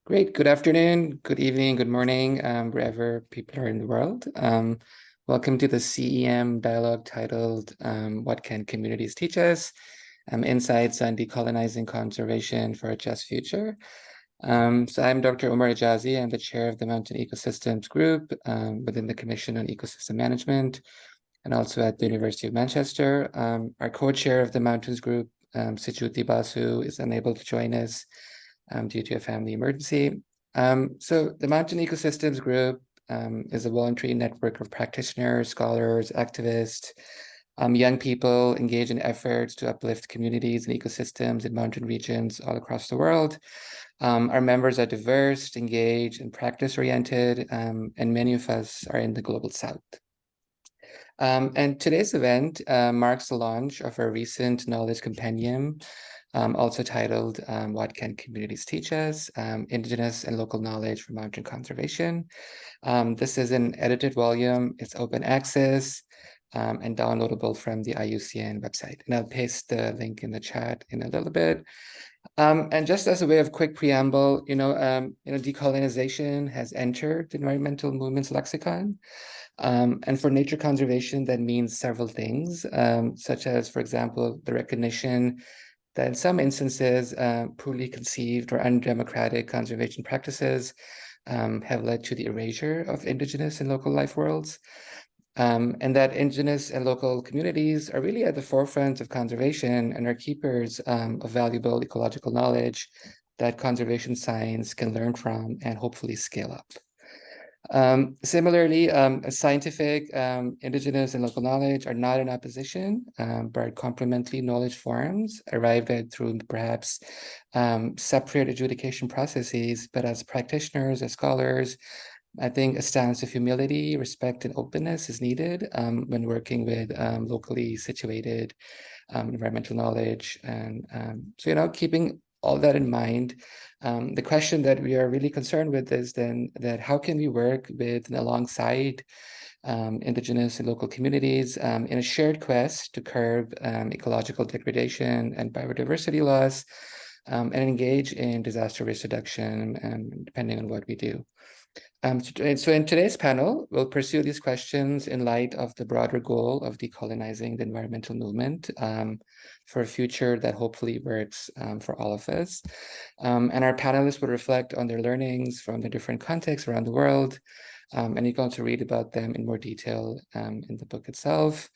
Great. Good afternoon, good evening, good morning, wherever people are in the world. Welcome to the CEM dialogue titled What Can Communities Teach Us? Insights on Decolonizing Conservation for a Just Future. So I'm Dr. Omar Ajazi. I'm the chair of the Mountain Ecosystems Group within the Commission on Ecosystem Management and also at the University of Manchester. Our co-chair of the Mountains Group, Sichuti Basu, is unable to join us due to a family emergency. So the Mountain Ecosystems Group is a voluntary network of practitioners, scholars, activists, young people engaged in efforts to uplift communities and ecosystems in mountain regions all across the world. Our members are diverse, engaged, and practice-oriented, and many of us are in the Global South. And today's event marks the launch of our recent knowledge compendium, also titled What Can Communities Teach Us? Indigenous and Local Knowledge for Mountain Conservation. This is an edited volume. It's open access and downloadable from the IUCN website. And I'll paste the link in the chat in a little bit. And just as a way of quick preamble, decolonization has entered the environmental movements lexicon. And for nature conservation, that means several things, such as, for example, the recognition that in some instances, poorly conceived or undemocratic conservation practices have led to the erasure of indigenous and local life worlds, and that indigenous and local communities are really at the forefront of conservation and are keepers of valuable ecological knowledge that conservation science can learn from and hopefully scale up. Similarly, scientific, indigenous and local knowledge are not in opposition, but complementary knowledge forms arrived at through perhaps separate adjudication processes, but as practitioners, as scholars, I think a stance of humility, respect, and openness is needed when working with locally situated environmental knowledge. And so, keeping all that in mind, the question that we are really concerned with is then that how can we work with and alongside indigenous and local communities in a shared quest to curb ecological degradation and biodiversity loss and engage in disaster risk reduction, depending on what we do. So in today's panel, we'll pursue these questions in light of the broader goal of decolonizing the environmental movement for a future that hopefully works for all of us. And our panelists will reflect on their learnings from the different contexts around the world. And you can also read about them in more detail in the book itself.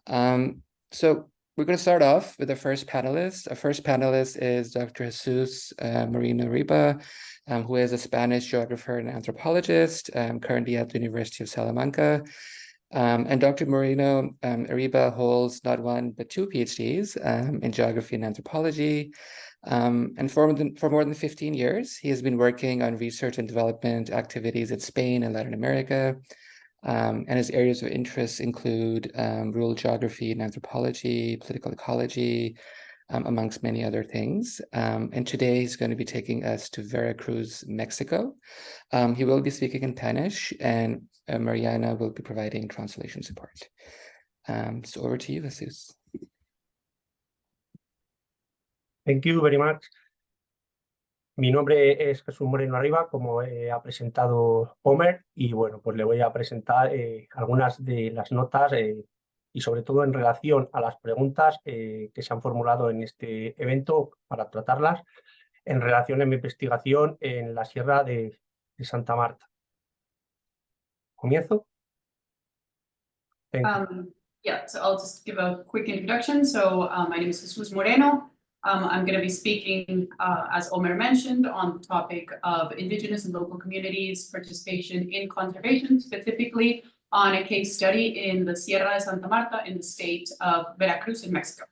So we're going to start off with the first panelist. Our first panelist is Dr. Jesus Moreno-Riba, who is a Spanish geographer and anthropologist, currently at the University of Salamanca. And Dr. Moreno-Riba holds not one, but two PhDs in geography and anthropology. And for more than 15 years, he has been working on research and development activities in Spain and Latin America. And his areas of interest include rural geography and anthropology, political ecology, amongst many other things. And today he's going to be taking us to Veracruz, Mexico. He will be speaking in Spanish, and Mariana will be providing translation support. So over to you, Jesus. Thank you very much. Mi nombre es Jesús Moreno Arriba, como ha presentado Homer, y bueno, pues le voy a presentar algunas de las notas y sobre todo en relación a las preguntas que se han formulado en este evento para tratarlas en relación a mi investigación en la Sierra de Santa Marta. ¿Comienzo? Yeah, so I'll just give a quick introduction. So my name is Jesus Moreno. I'm going to be speaking, as Omer mentioned, on the topic of Indigenous and local communities' participation in conservation, specifically on a case study in the Sierra de Santa Marta in the state of Veracruz in Mexico.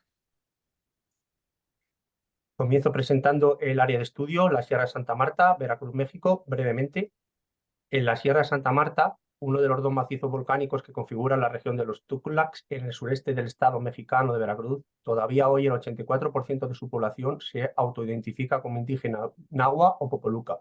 Comienzo presentando el área de estudio, la Sierra de Santa Marta, Veracruz, México, brevemente. En la Sierra de Santa Marta, uno de los dos macizos volcánicos que configuran la región de los Tuxtlas, en el sureste del estado mexicano de Veracruz, todavía hoy el 84% de su población se autoidentifica como indígena nahua o popoluca.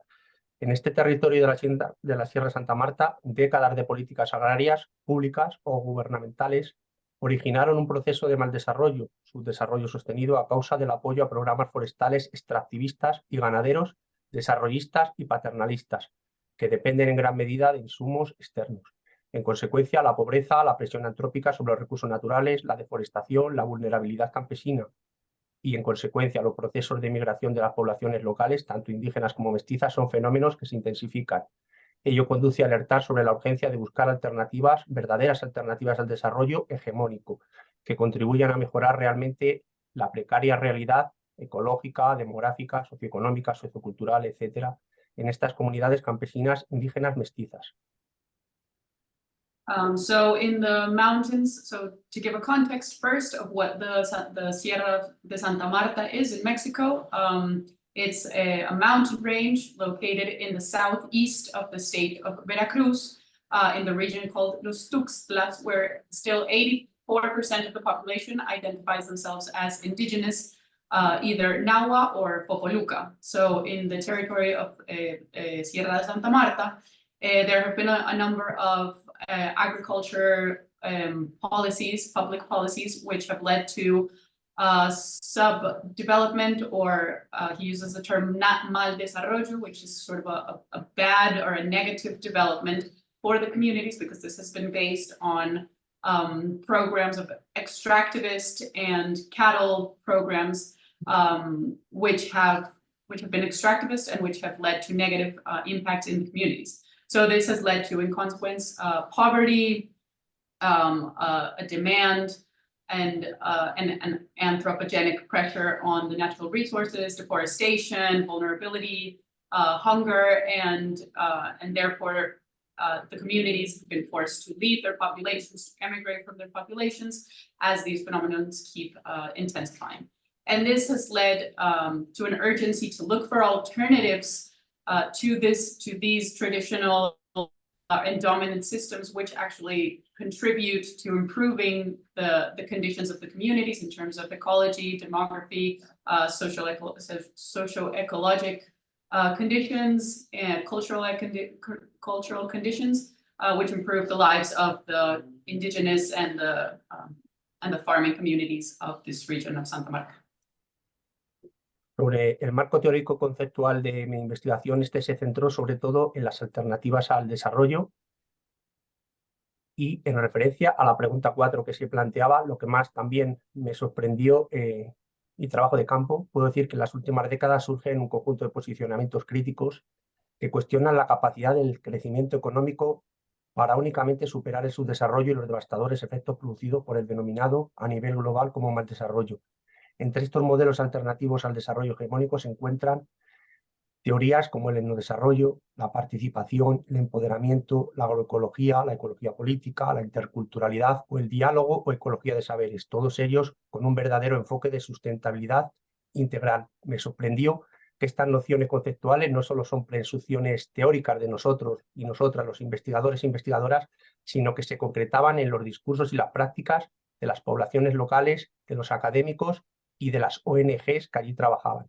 En este territorio de la Sierra de Santa Marta, décadas de políticas agrarias, públicas o gubernamentales originaron un proceso de mal desarrollo, subdesarrollo sostenido a causa del apoyo a programas forestales extractivistas y ganaderos desarrollistas y paternalistas, que dependen en gran medida de insumos externos. En consecuencia, la pobreza, la presión antrópica sobre los recursos naturales, la deforestación, la vulnerabilidad campesina y, en consecuencia, los procesos de migración de las poblaciones locales, tanto indígenas como mestizas, son fenómenos que se intensifican. Ello conduce a alertar sobre la urgencia de buscar alternativas, verdaderas alternativas al desarrollo hegemónico, que contribuyan a mejorar realmente la precaria realidad ecológica, demográfica, socioeconómica, sociocultural, etcétera, en estas comunidades campesinas indígenas mestizas. So in the mountains, so to give a context first of what the Sierra de Santa Marta is in Mexico, it's a mountain range located in the southeast of the state of Veracruz, in the region called Los Tuxtlas, where still 84% of the population identifies themselves as indigenous, either Nahua or Popoluca. So in the territory of Sierra de Santa Marta, there have been a number of agriculture policies, public policies, which have led to sub-development, or he uses the term mal desarrollo, which is sort of a bad or a negative development for the communities, because this has been based on programs of extractivist and cattle programs, which have been extractivist and which have led to negative impacts in the communities. So this has led to, in consequence, poverty, a demand, and an anthropogenic pressure on the natural resources, deforestation, vulnerability, hunger, and therefore the communities have been forced to leave their populations, to emigrate from their populations, as these phenomena keep intensifying. And this has led to an urgency to look for alternatives to these traditional and dominant systems, which actually contribute to improving the conditions of the communities in terms of ecology, demography, socio-ecologic conditions, and cultural conditions, which improve the lives of the indigenous and the farming communities of this region of Santa Marta. Sobre el marco teórico conceptual de mi investigación, se centró sobre todo en las alternativas al desarrollo y en referencia a la pregunta 4 que se planteaba, lo que más también me sorprendió mi trabajo de campo. Puedo decir que en las últimas décadas surgen un conjunto de posicionamientos críticos que cuestionan la capacidad del crecimiento económico para únicamente superar el subdesarrollo y los devastadores efectos producidos por el denominado a nivel global como mal desarrollo. Entre estos modelos alternativos al desarrollo hegemónico se encuentran teorías como el etnodesarrollo, la participación, el empoderamiento, la agroecología, la ecología política, la interculturalidad o el diálogo o ecología de saberes, todos ellos con un verdadero enfoque de sustentabilidad integral. Me sorprendió que estas nociones conceptuales no solo son presunciones teóricas de nosotros y nosotras, los investigadores e investigadoras, sino que se concretaban en los discursos y las prácticas de las poblaciones locales, de los académicos y de las ONGs que allí trabajaban.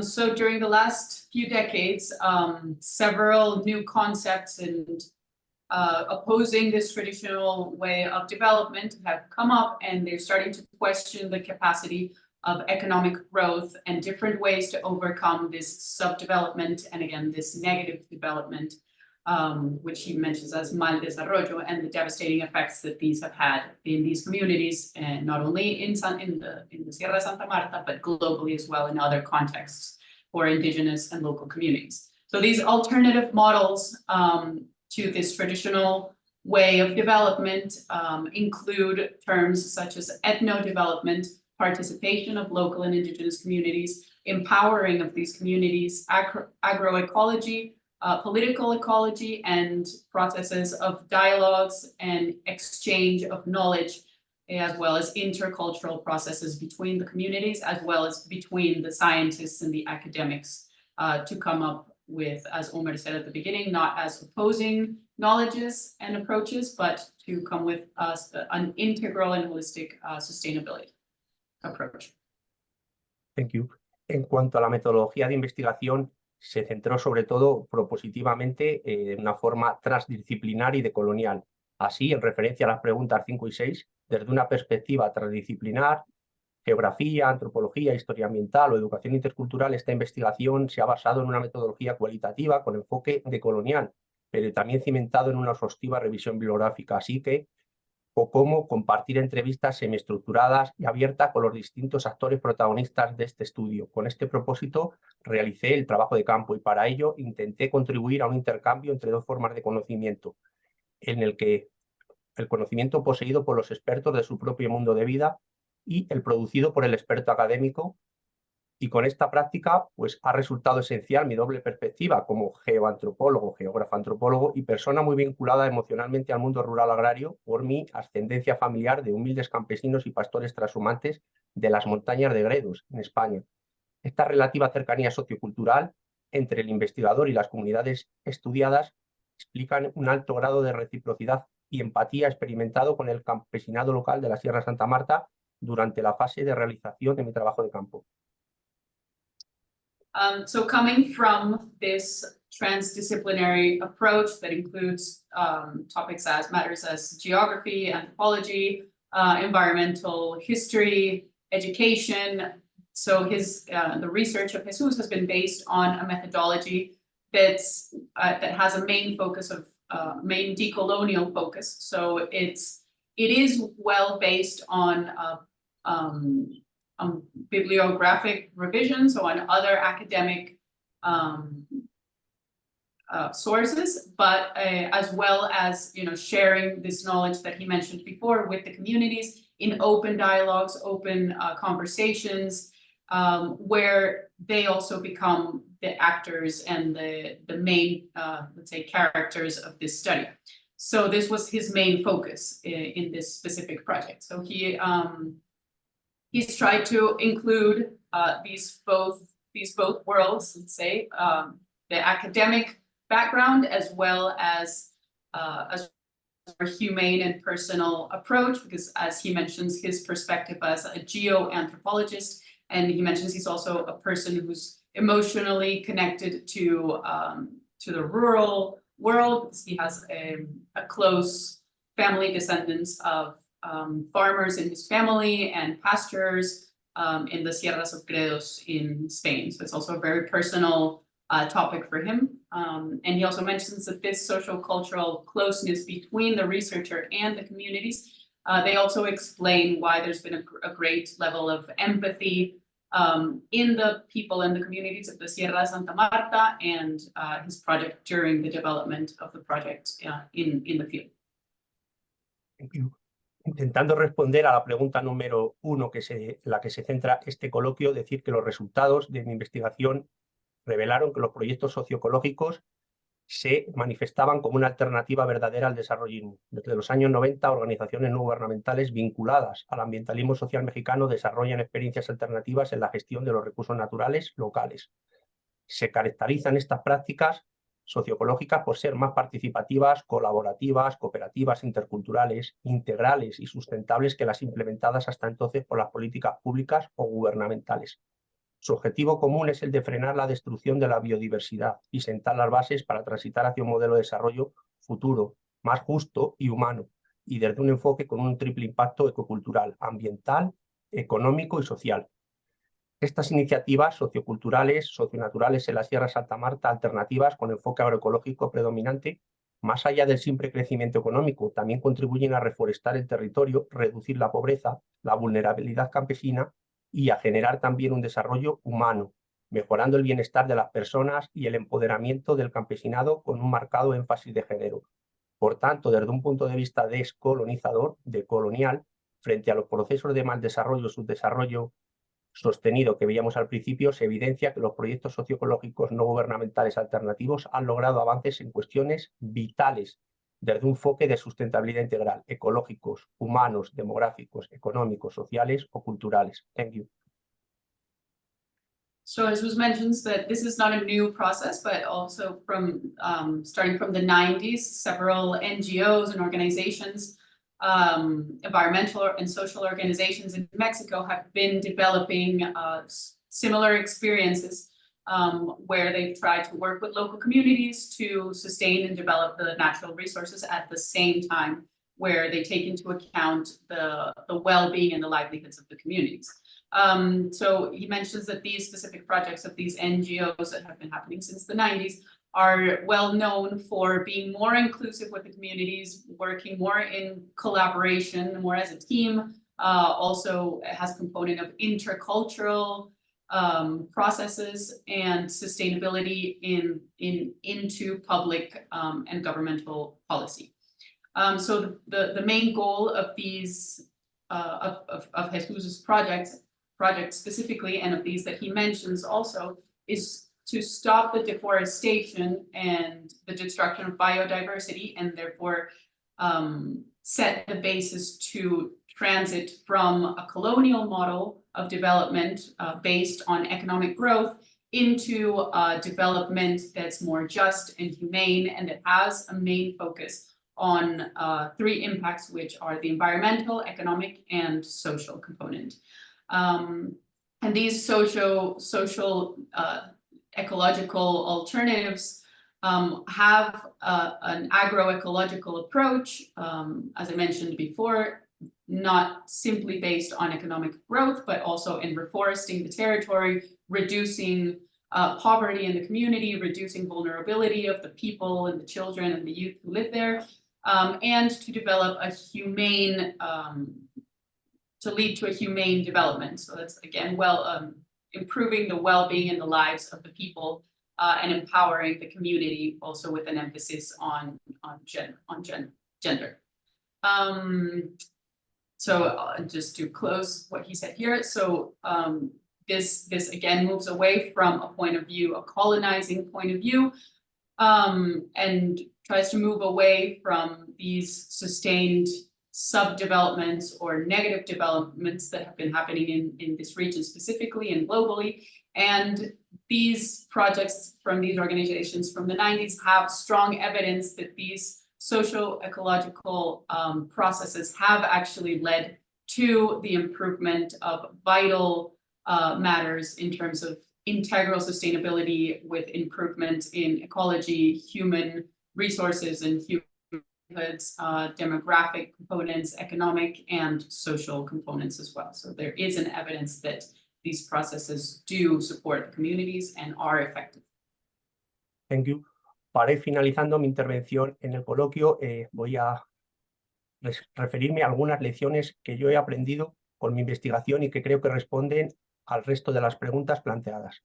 So during the last few decades, several new concepts and opposing this traditional way of development have come up, and they're starting to question the capacity of economic growth and different ways to overcome this subdevelopment and, again, this negative development, which he mentions as mal desarrollo, and the devastating effects that these have had in these communities, and not only in the Sierra de Santa Marta, but globally as well in other contexts for indigenous and local communities. So these alternative models to this traditional way of development include terms such as ethno-development, participation of local and indigenous communities, empowering of these communities, agroecology, political ecology, and processes of dialogues and exchange of knowledge, as well as intercultural processes between the communities, as well as between the scientists and the academics, to come up with, as Omer said at the beginning, not as opposing knowledges and approaches, but to come with an integral and holistic sustainability approach. Thank you. En cuanto a la metodología de investigación, se centró sobre todo propositivamente de una forma transdisciplinar y decolonial. Así, en referencia a las preguntas 5 y 6, desde una perspectiva transdisciplinar, geografía, antropología, historia ambiental o educación intercultural, esta investigación se ha basado en una metodología cualitativa con enfoque decolonial, pero también cimentado en una exhaustiva revisión bibliográfica, así que o cómo compartir entrevistas semiestructuradas y abiertas con los distintos actores protagonistas de este estudio. Con este propósito realicé el trabajo de campo y para ello intenté contribuir a un intercambio entre dos formas de conocimiento, en el que el conocimiento poseído por los expertos de su propio mundo de vida y el producido por el experto académico. Y con esta práctica, pues ha resultado esencial mi doble perspectiva como geoantropólogo, geógrafo antropólogo y persona muy vinculada emocionalmente al mundo rural agrario por mi ascendencia familiar de humildes campesinos y pastores trashumantes de las montañas de Gredos, en España. Esta relativa cercanía sociocultural entre el investigador y las comunidades estudiadas explican un alto grado de reciprocidad y empatía experimentado con el campesinado local de la Sierra Santa Marta durante la fase de realización de mi trabajo de campo. So coming from this transdisciplinary approach that includes topics as matters as geography, anthropology, environmental history, education. So the research of Jesus has been based on a methodology that has a main focus of main decolonial focus. So it is well based on bibliographic revision, so on other academic sources, but as well as sharing this knowledge that he mentioned before with the communities in open dialogues, open conversations, where they also become the actors and the main, let's say, characters of this study. So this was his main focus in this specific project. So he's tried to include these both worlds, let's say, the academic background as well as a humane and personal approach, because as he mentions, his perspective as a geoanthropologist, and he mentions he's also a person who's emotionally connected to the rural world, because he has a close family descendants of farmers in his family and pastorers in the Sierras of Gredos in Spain. So it's also a very personal topic for him. And he also mentions that this social cultural closeness between the researcher and the communities, they also explain why there's been a great level of empathy in the people and the communities of the Sierra Santa Marta and his project during the development of the project in the field. Thank you. Intentando responder a la pregunta número 1 la que se centra este coloquio, decir que los resultados de mi investigación revelaron que los proyectos socioecológicos se manifestaban como una alternativa verdadera al desarrollismo. Desde los años 90, organizaciones no gubernamentales vinculadas al ambientalismo social mexicano desarrollan experiencias alternativas en la gestión de los recursos naturales locales. Se caracterizan estas prácticas socioecológicas por ser más participativas, colaborativas, cooperativas, interculturales, integrales y sustentables que las implementadas hasta entonces por las políticas públicas o gubernamentales. Su objetivo común es el de frenar la destrucción de la biodiversidad y sentar las bases para transitar hacia un modelo de desarrollo futuro, más justo y humano, y desde un enfoque con un triple impacto ecocultural, ambiental, económico y social. Estas iniciativas socioculturales, socionaturales en la Sierra Santa Marta, alternativas con enfoque agroecológico predominante, más allá del simple crecimiento económico, también contribuyen a reforestar el territorio, reducir la pobreza, la vulnerabilidad campesina y a generar también un desarrollo humano, mejorando el bienestar de las personas y el empoderamiento del campesinado con un marcado énfasis de género. Por tanto, desde un punto de vista descolonizador, decolonial, frente a los procesos de mal desarrollo, subdesarrollo sostenido que veíamos al principio, se evidencia que los proyectos socioecológicos no gubernamentales alternativos han logrado avances en cuestiones vitales desde un enfoque de sustentabilidad integral, ecológicos, humanos, demográficos, económicos, sociales o culturales. Thank you. So Jesus mentions that this is not a new process, but also from starting from the 90s, several NGOs and organizations, environmental and social organizations in Mexico have been developing similar experiences where they've tried to work with local communities to sustain and develop the natural resources at the same time, where they take into account the well-being and the livelihoods of the communities. So he mentions that these specific projects of these NGOs that have been happening since the 90s are well known for being more inclusive with the communities, working more in collaboration, more as a team. Also has a component of intercultural processes and sustainability into public and governmental policy. So the main goal of these of Jesus's project specifically, and of these that he mentions also, is to stop the deforestation and the destruction of biodiversity, and therefore set the basis to transit from a colonial model of development based on economic growth into a development that's more just and humane, and that has a main focus on three impacts, which are the environmental, economic, and social component. And these social ecological alternatives have an agroecological approach, as I mentioned before, not simply based on economic growth, but also in reforesting the territory, reducing poverty in the community, reducing vulnerability of the people and the children and the youth who live there, and to develop a humane, to lead to a humane development. So that's, again, improving the well-being and the lives of the people, and empowering the community, also with an emphasis on gender. So just to close what he said here, so this again moves away from a point of view, a colonizing point of view, and tries to move away from these sustained subdevelopments or negative developments that have been happening in this region specifically and globally. And these projects from these organizations from the 90s have strong evidence that these socio-ecological processes have actually led to the improvement of vital matters in terms of integral sustainability, with improvement in ecology, human resources and human livelihoods, demographic components, economic and social components as well. So there is an evidence that these processes do support the communities and are effective. Thank you. Para ir finalizando mi intervención en el coloquio, voy a referirme a algunas lecciones que yo he aprendido con mi investigación y que creo que responden al resto de las preguntas planteadas.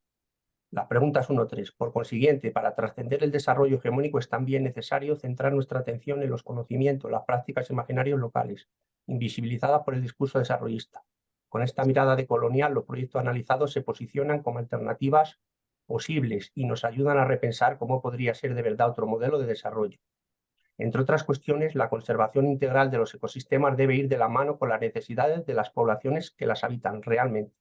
Las preguntas 1 a 3. Por consiguiente, para trascender el desarrollo hegemónico es también necesario centrar nuestra atención en los conocimientos, las prácticas y imaginarios locales, invisibilizadas por el discurso desarrollista. Con esta mirada decolonial, los proyectos analizados se posicionan como alternativas posibles y nos ayudan a repensar cómo podría ser de verdad otro modelo de desarrollo. Entre otras cuestiones, la conservación integral de los ecosistemas debe ir de la mano con las necesidades de las poblaciones que las habitan realmente.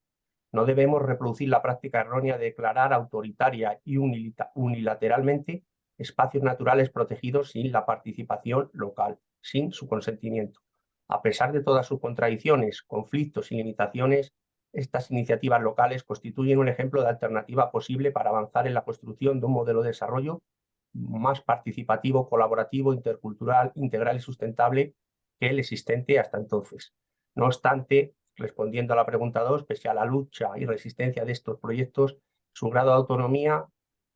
No debemos reproducir la práctica errónea de declarar autoritaria y unilateralmente espacios naturales protegidos sin la participación local, sin su consentimiento. A pesar de todas sus contradicciones, conflictos y limitaciones, estas iniciativas locales constituyen un ejemplo de alternativa posible para avanzar en la construcción de un modelo de desarrollo más participativo, colaborativo, intercultural, integral y sustentable que el existente hasta entonces. No obstante, respondiendo a la pregunta 2, pese a la lucha y resistencia de estos proyectos, su grado de autonomía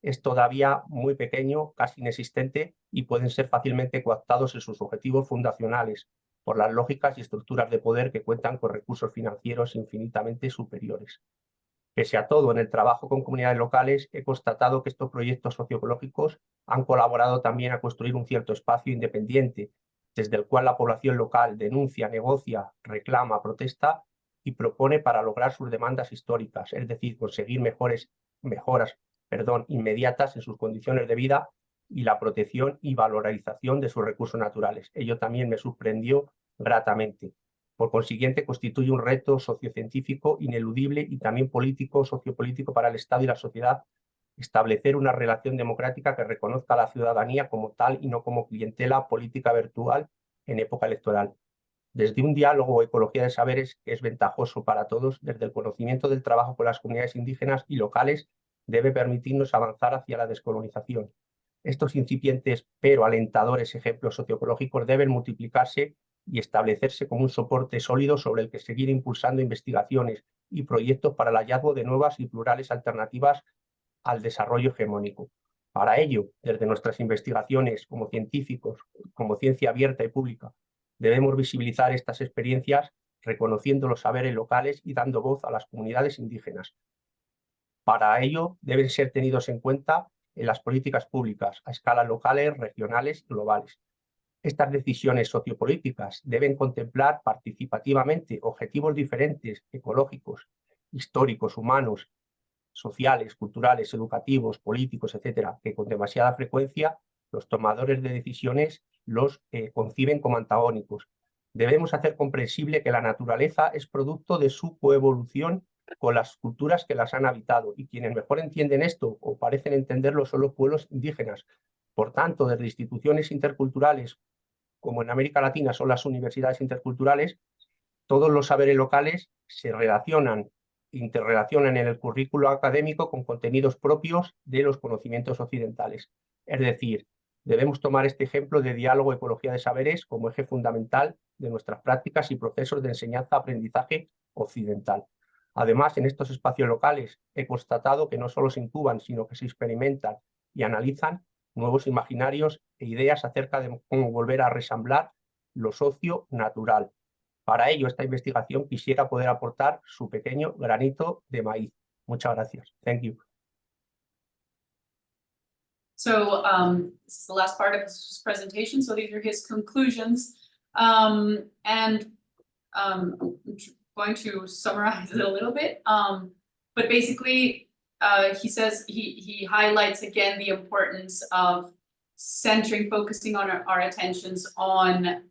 es todavía muy pequeño, casi inexistente, y pueden ser fácilmente cooptados en sus objetivos fundacionales por las lógicas y estructuras de poder que cuentan con recursos financieros infinitamente superiores. Pese a todo, en el trabajo con comunidades locales he constatado que estos proyectos socioecológicos han colaborado también a construir un cierto espacio independiente, desde el cual la población local denuncia, negocia, reclama, protesta y propone para lograr sus demandas históricas, es decir, conseguir mejoras inmediatas en sus condiciones de vida y la protección y valorización de sus recursos naturales. Ello también me sorprendió gratamente. Por consiguiente, constituye un reto sociocientífico ineludible y también político, sociopolítico para el Estado y la sociedad, establecer una relación democrática que reconozca a la ciudadanía como tal y no como clientela política virtual en época electoral. Desde un diálogo o ecología de saberes que es ventajoso para todos, desde el conocimiento del trabajo con las comunidades indígenas y locales, debe permitirnos avanzar hacia la descolonización. Estos incipientes pero alentadores ejemplos socioecológicos deben multiplicarse y establecerse como un soporte sólido sobre el que seguir impulsando investigaciones y proyectos para el hallazgo de nuevas y plurales alternativas al desarrollo hegemónico. Para ello, desde nuestras investigaciones como científicos, como ciencia abierta y pública, debemos visibilizar estas experiencias reconociendo los saberes locales y dando voz a las comunidades indígenas. Para ello, deben ser tenidos en cuenta en las políticas públicas a escalas locales, regionales y globales. Estas decisiones sociopolíticas deben contemplar participativamente objetivos diferentes, ecológicos, históricos, humanos, sociales, culturales, educativos, políticos, etcétera, que con demasiada frecuencia los tomadores de decisiones los conciben como antagónicos. Debemos hacer comprensible que la naturaleza es producto de su coevolución con las culturas que las han habitado, y quienes mejor entienden esto o parecen entenderlo son los pueblos indígenas. Por tanto, desde instituciones interculturales, como en América Latina son las universidades interculturales, todos los saberes locales se relacionan, interrelacionan en el currículo académico con contenidos propios de los conocimientos occidentales. Es decir, debemos tomar este ejemplo de diálogo ecología de saberes como eje fundamental de nuestras prácticas y procesos de enseñanza-aprendizaje occidental. Además, en estos espacios locales he constatado que no solo se incuban, sino que se experimentan y analizan nuevos imaginarios e ideas acerca de cómo volver a resamblar lo socio-natural. Para ello, esta investigación quisiera poder aportar su pequeño granito de maíz. Muchas gracias. Thank you. So this is the last part of his presentation. So these are his conclusions. And I'm going to summarize it a little bit. But basically, he says he highlights again the importance of centering, focusing on our attentions on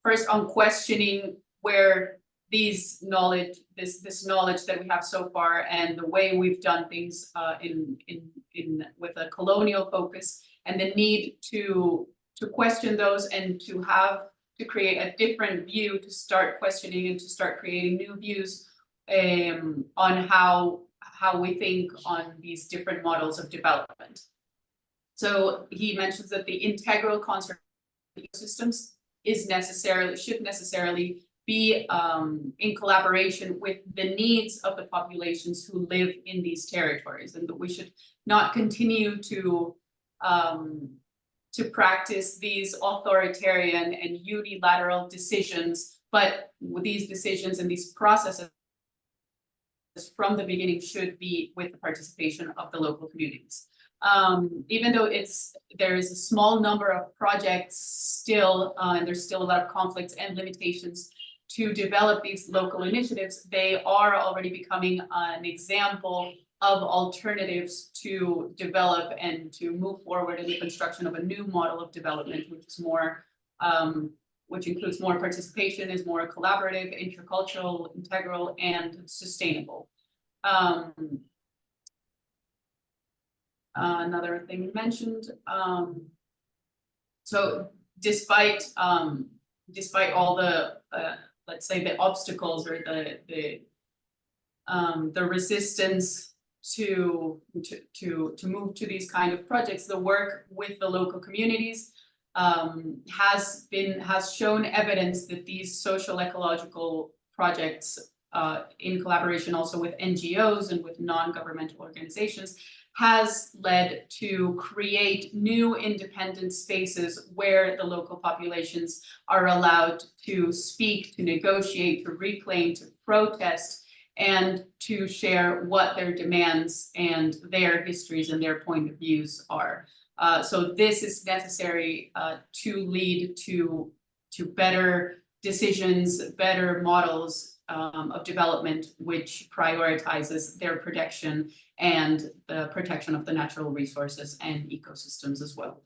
first on questioning where these knowledge, this knowledge that we have so far and the way we've done things with a colonial focus, and the need to question those and to create a different view, to start questioning and to start creating new views on how we think on these different models of development. So he mentions that the integral conservation of ecosystems should necessarily be in collaboration with the needs of the populations who live in these territories, and that we should not continue to practice these authoritarian and unilateral decisions, but these decisions and these processes from the beginning should be with the participation of the local communities. Even though there is a small number of projects still, and there's still a lot of conflicts and limitations to develop these local initiatives, they are already becoming an example of alternatives to develop and to move forward in the construction of a new model of development, which is more, which includes more participation, is more collaborative, intercultural, integral, and sustainable. Another thing you mentioned. So despite all the let's say the obstacles or the resistance to move to these kind of projects, the work with the local communities has shown evidence that these social ecological projects, in collaboration also with NGOs and with non-governmental organizations, has led to create new independent spaces where the local populations are allowed to speak, to negotiate, to reclaim, to protest, and to share what their demands and their histories and their point of views are. So this is necessary to lead to better decisions, better models of development, which prioritizes their protection and the protection of the natural resources and ecosystems as well.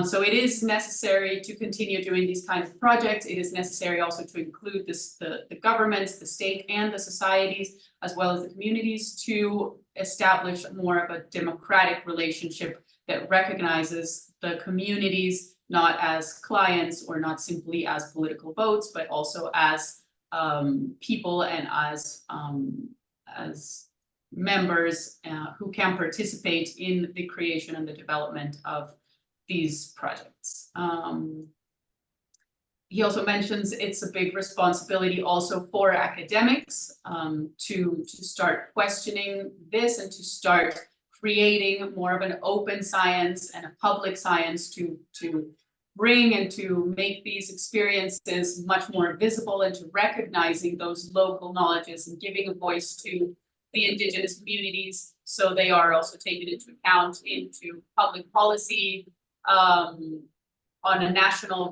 So it is necessary to continue doing these kinds of projects. It is necessary also to include the governments, the state, and the societies, as well as the communities, to establish more of a democratic relationship that recognizes the communities not as clients or not simply as political votes, but also as people and as members who can participate in the creation and the development of these projects. he also mentions it's a big responsibility also for academics to start questioning this and to start creating more of an open science and a public science to bring and to make these experiences much more visible and to recognizing those local knowledges and giving a voice to the indigenous communities so they are also taken into account into public policy on a national,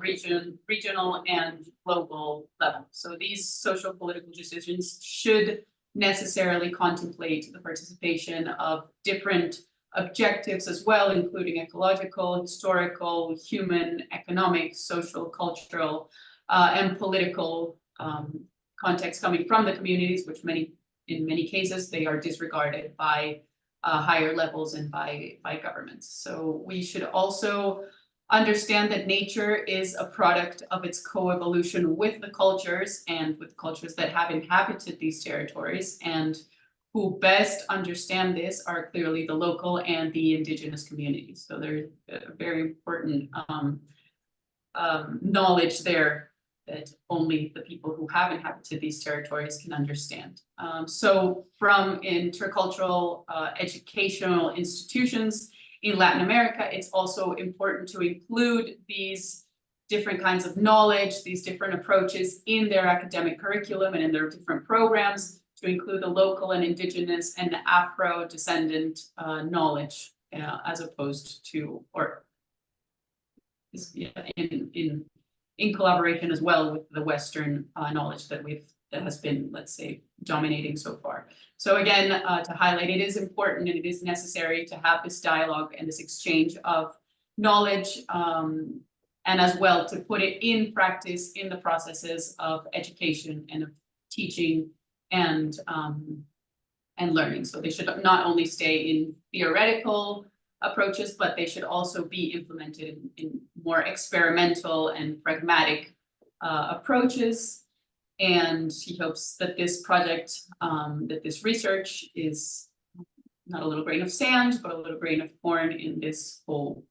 regional and global level. So these social political decisions should necessarily contemplate the participation of different objectives as well, including ecological, historical, human, economic, social, cultural, and political context coming from the communities, which in many cases, they are disregarded by higher levels and by governments. So we should also understand that nature is a product of its coevolution with the cultures and with cultures that have inhabited these territories, and who best understand this are clearly the local and the indigenous communities. So there's a very important knowledge there that only the people who have inhabited these territories can understand. So from intercultural educational institutions in Latin America, it's also important to include these different kinds of knowledge, these different approaches in their academic curriculum and in their different programs, to include the local and indigenous and Afro-descendant knowledge, as opposed to, or in collaboration as well with the Western knowledge that has been, let's say, dominating so far. So again, to highlight, it is important and it is necessary to have this dialogue and this exchange of knowledge, and as well to put it in practice in the processes of education and of teaching and learning. So they should not only stay in theoretical approaches, but they should also be implemented in more experimental and pragmatic approaches. And he hopes that this project, that this research is not a little grain of sand, but a little grain of corn in this whole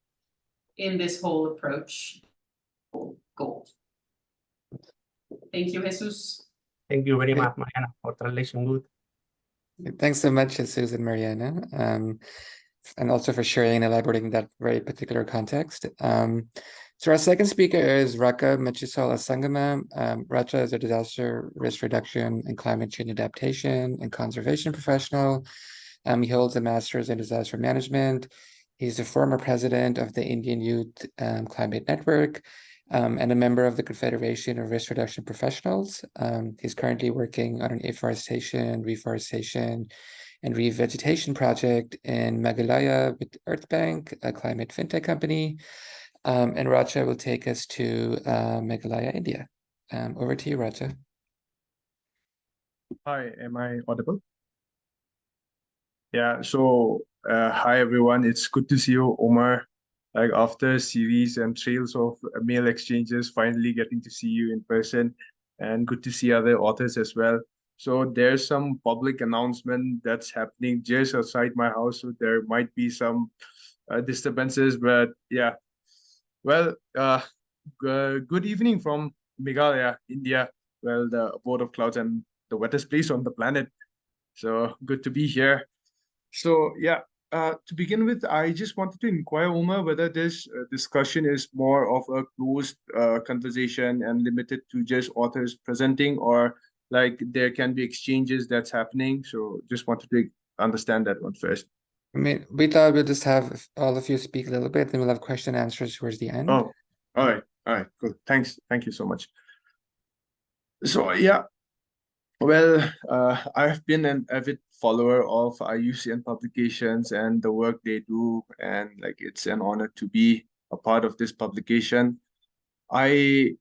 approach, whole goal. Thank you, Jesus. Thank you very much, Mariana, for translation good. Thanks so much, Jesus and Mariana, and also for sharing and elaborating that very particular context. So our second speaker is Raka Mechisola Sangama. Racha is a disaster risk reduction and climate change adaptation and conservation professional. He holds a master's in disaster management. He's the former president of the Indian Youth Climate Network, and a member of the Confederation of Risk Reduction Professionals. He's currently working on an afforestation, reforestation, and revegetation project in Meghalaya with Earthbank, a climate fintech company. And Racha will take us to Meghalaya, India. Over to you, Racha. Hi, am I audible? Yeah, so hi everyone. It's good to see you, Omar. Like after a series and trails of mail exchanges, finally getting to see you in person, and good to see other authors as well. So there's some public announcement that's happening just outside my house, so there might be some disturbances, but yeah. Well, good evening from Meghalaya, India. Well, the abode of clouds and the wettest place on the planet. So good to be here. So yeah, to begin with, I just wanted to inquire, Omar, whether this discussion is more of a closed conversation and limited to just authors presenting, or like there can be exchanges that's happening. So just wanted to understand that one first. I mean, we thought we'll just have all of you speak a little bit, then we'll have question and answers towards the end. Oh, all right, cool. Thanks, thank you so much. So yeah, well, I've been an avid follower of IUCN publications and the work they do, and like it's an honor to be a part of this publication. I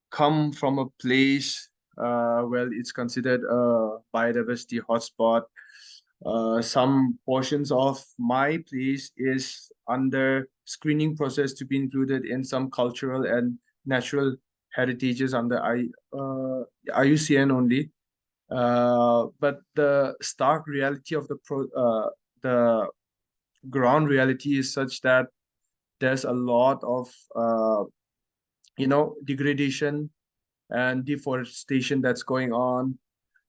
come from a place, well, it's considered a biodiversity hotspot. Some portions of my place is under screening process to be included in some cultural and natural heritages under IUCN only. But the stark reality of the ground reality is such that there's a lot of degradation and deforestation that's going on.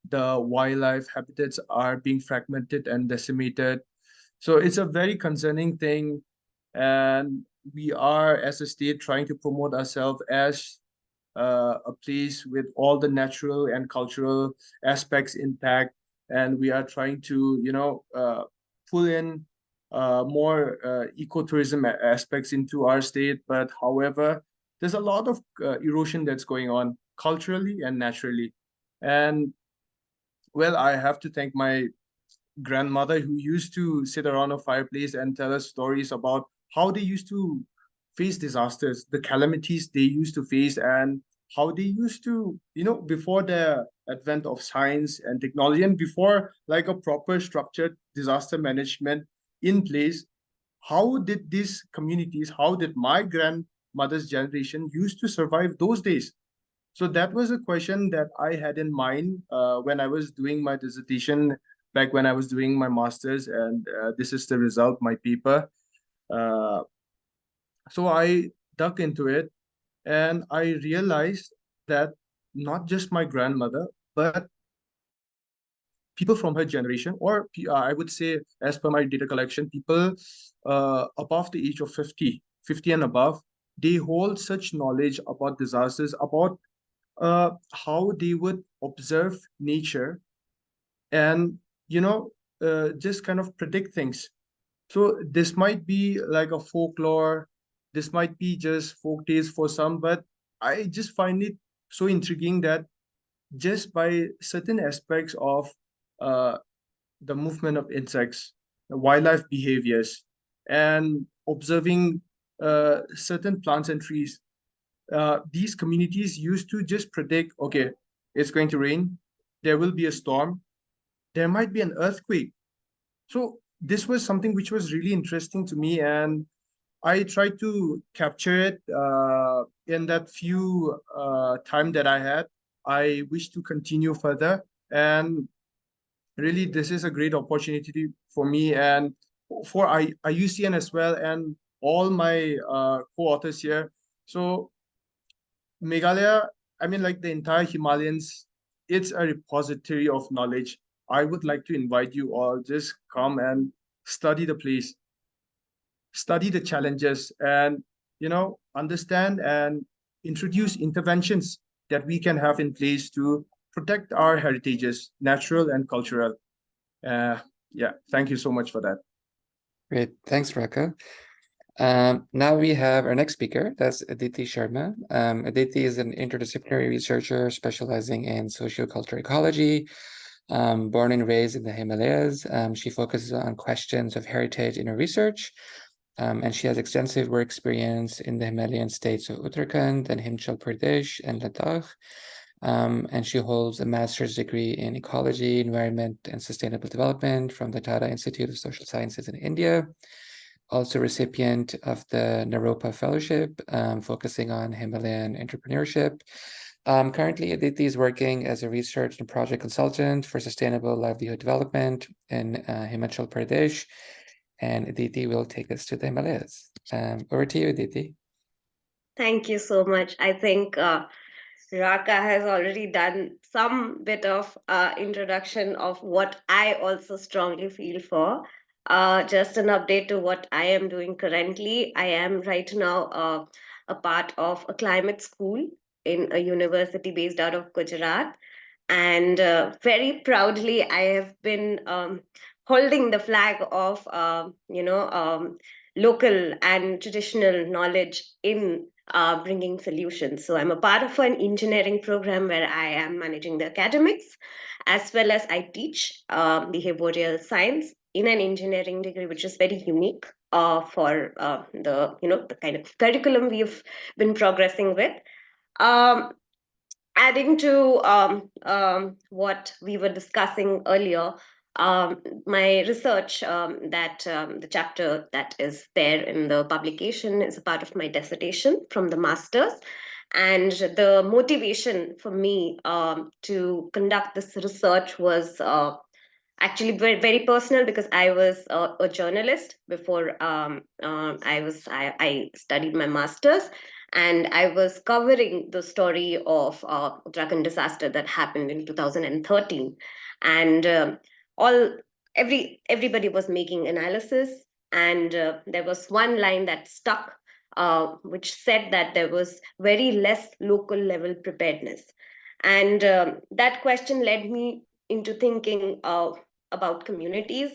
The wildlife habitats are being fragmented and decimated. So it's a very concerning thing. And we are, as a state, trying to promote ourselves as a place with all the natural and cultural aspects intact. And we are trying to, pull in more ecotourism aspects into our state. But however, there's a lot of erosion that's going on culturally and naturally. And well, I have to thank my grandmother who used to sit around a fireplace and tell us stories about how they used to face disasters, the calamities they used to face, and how they used to, before the advent of science and technology and before like a proper structured disaster management in place, how did these communities, how did my grandmother's generation used to survive those days? So that was a question that I had in mind when I was doing my dissertation back when I was doing my master's, and this is the result, my paper. Uh, so I dug into it, and I realized that not just my grandmother, but people from her generation, or I would say, as per my data collection, people above the age of 50 and above, they hold such knowledge about disasters, about how they would observe nature and just kind of predict things. So this might be like a folklore, this might be just folk tales for some, but I just find it so intriguing that just by certain aspects of uh, the movement of insects, the wildlife behaviors, and observing certain plants and trees, these communities used to just predict, okay, it's going to rain, there will be a storm, there might be an earthquake. So this was something which was really interesting to me, and I tried to capture it in that few time that I had. I wish to continue further, and really this is a great opportunity for me and for IUCN as well, and all my co-authors here. So Meghalaya, I mean, like the entire Himalayas, it's a repository of knowledge. I would like to invite you all, just come and study the place, study the challenges, and understand and introduce interventions that we can have in place to protect our heritages, natural and cultural. Uh, yeah, thank you so much for that. Great, thanks, Raka. Now we have our next speaker, that's Aditi Sharma. Aditi is an interdisciplinary researcher specializing in sociocultural ecology. Born and raised in the Himalayas, she focuses on questions of heritage in her research, and she has extensive work experience in the Himalayan states of Uttarakhand and Himachal Pradesh and Ladakh. And she holds a master's degree in ecology, environment, and sustainable development from the Tata Institute of Social Sciences in India. Also recipient of the Naropa Fellowship, focusing on Himalayan entrepreneurship. Currently, Aditi is working as a research and project consultant for sustainable livelihood development in Himachal Pradesh. And Aditi will take us to the Himalayas. Over to you, Aditi. Thank you so much. I think Raka has already done some bit of introduction of what I also strongly feel for. Just an update to what I am doing currently. I am right now a part of a climate school in a university based out of Gujarat. And very proudly, I have been holding the flag of, local and traditional knowledge in bringing solutions. So I'm a part of an engineering program where I am managing the academics, as well as I teach behavioral science in an engineering degree, which is very unique for the kind of curriculum we've been progressing with. Um, Adding to what we were discussing earlier, my research, the chapter that is there in the publication is a part of my dissertation from the master's. And the motivation for me to conduct this research was actually very, very personal, because I was a journalist before I studied my master's. And I was covering the story of Uttarakhand disaster that happened in 2013, and everybody was making analysis, and there was one line that stuck, which said that there was very less local level preparedness, and that question led me into thinking about communities,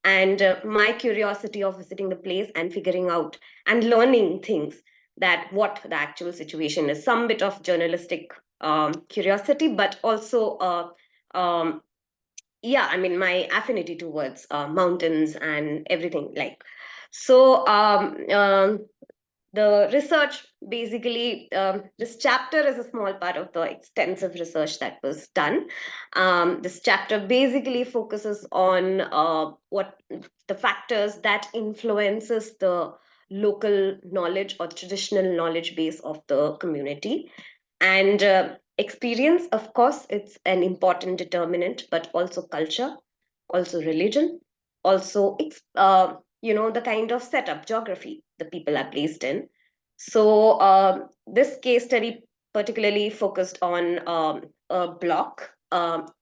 and my curiosity of visiting the place and figuring out and learning things, that what the actual situation is, some bit of journalistic curiosity, but also yeah, I mean, my affinity towards mountains and everything like. So the research basically, this chapter is a small part of the extensive research that was done. This chapter basically focuses on what the factors that influences the local knowledge or traditional knowledge base of the community. And experience, of course, it's an important determinant, but also culture, also religion, also the kind of setup, geography the people are placed in. So this case study particularly focused on a block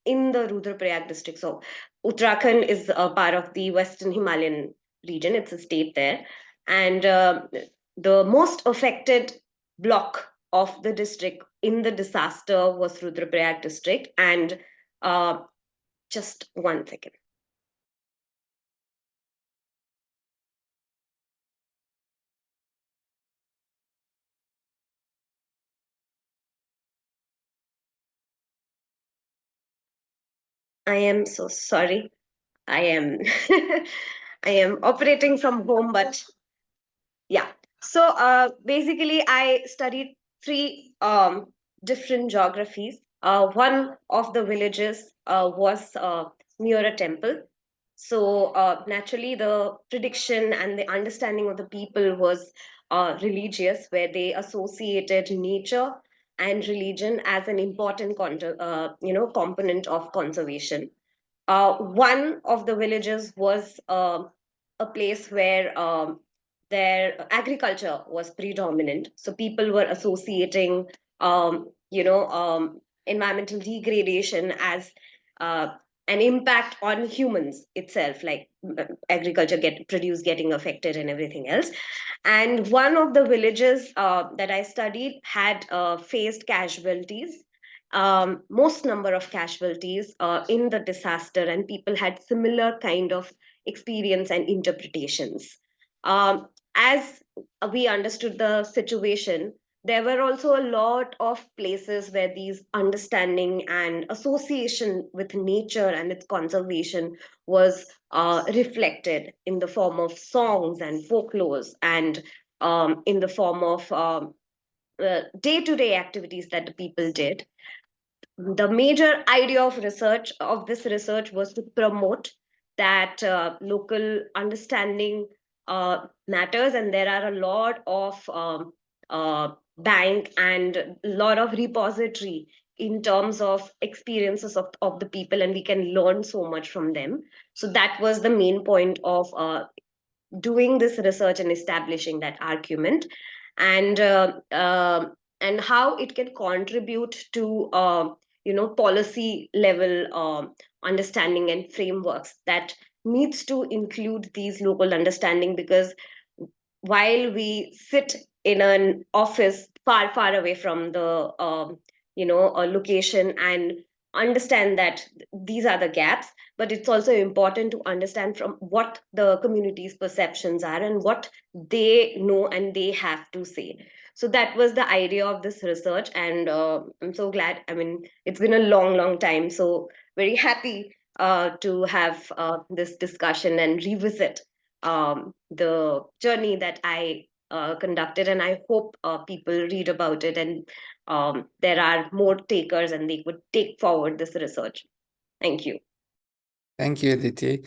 in the Rudraprayag district. So Uttarakhand is a part of the Western Himalayan region. It's a state there. And the most affected block of the district in the disaster was Rudraprayag district. And just 1 second. I am so sorry. I am I am operating from home, but yeah. So basically, I studied 3 different geographies. One of the villages was near a temple. So naturally, the prediction and the understanding of the people was religious, where they associated nature and religion as an important component of conservation. One of the villages was a place where their agriculture was predominant. So people were associating, environmental degradation as an impact on humans itself, like agriculture getting affected and everything else. And one of the villages that I studied had faced casualties, most number of casualties in the disaster, and people had similar kind of experience and interpretations. As we understood the situation, there were also a lot of places where these understanding and association with nature and its conservation was reflected in the form of songs and folklores, and in the form of day-to-day activities that the people did. The major idea of this research was to promote that local understanding matters, and there are a lot of bank and a lot of repository in terms of experiences of the people, and we can learn so much from them. So that was the main point of doing this research and establishing that argument, and how it can contribute to policy level understanding and frameworks that needs to include these local understanding, because while we sit in an office far away from the a location and understand that these are the gaps, but it's also important to understand from what the community's perceptions are and what they know and they have to say. So that was the idea of this research, and I'm so glad. I mean, it's been a long time, so very happy to have this discussion and revisit the journey that I conducted, and I hope people read about it, and there are more takers and they would take forward this research. Thank you. Thank you, Aditi.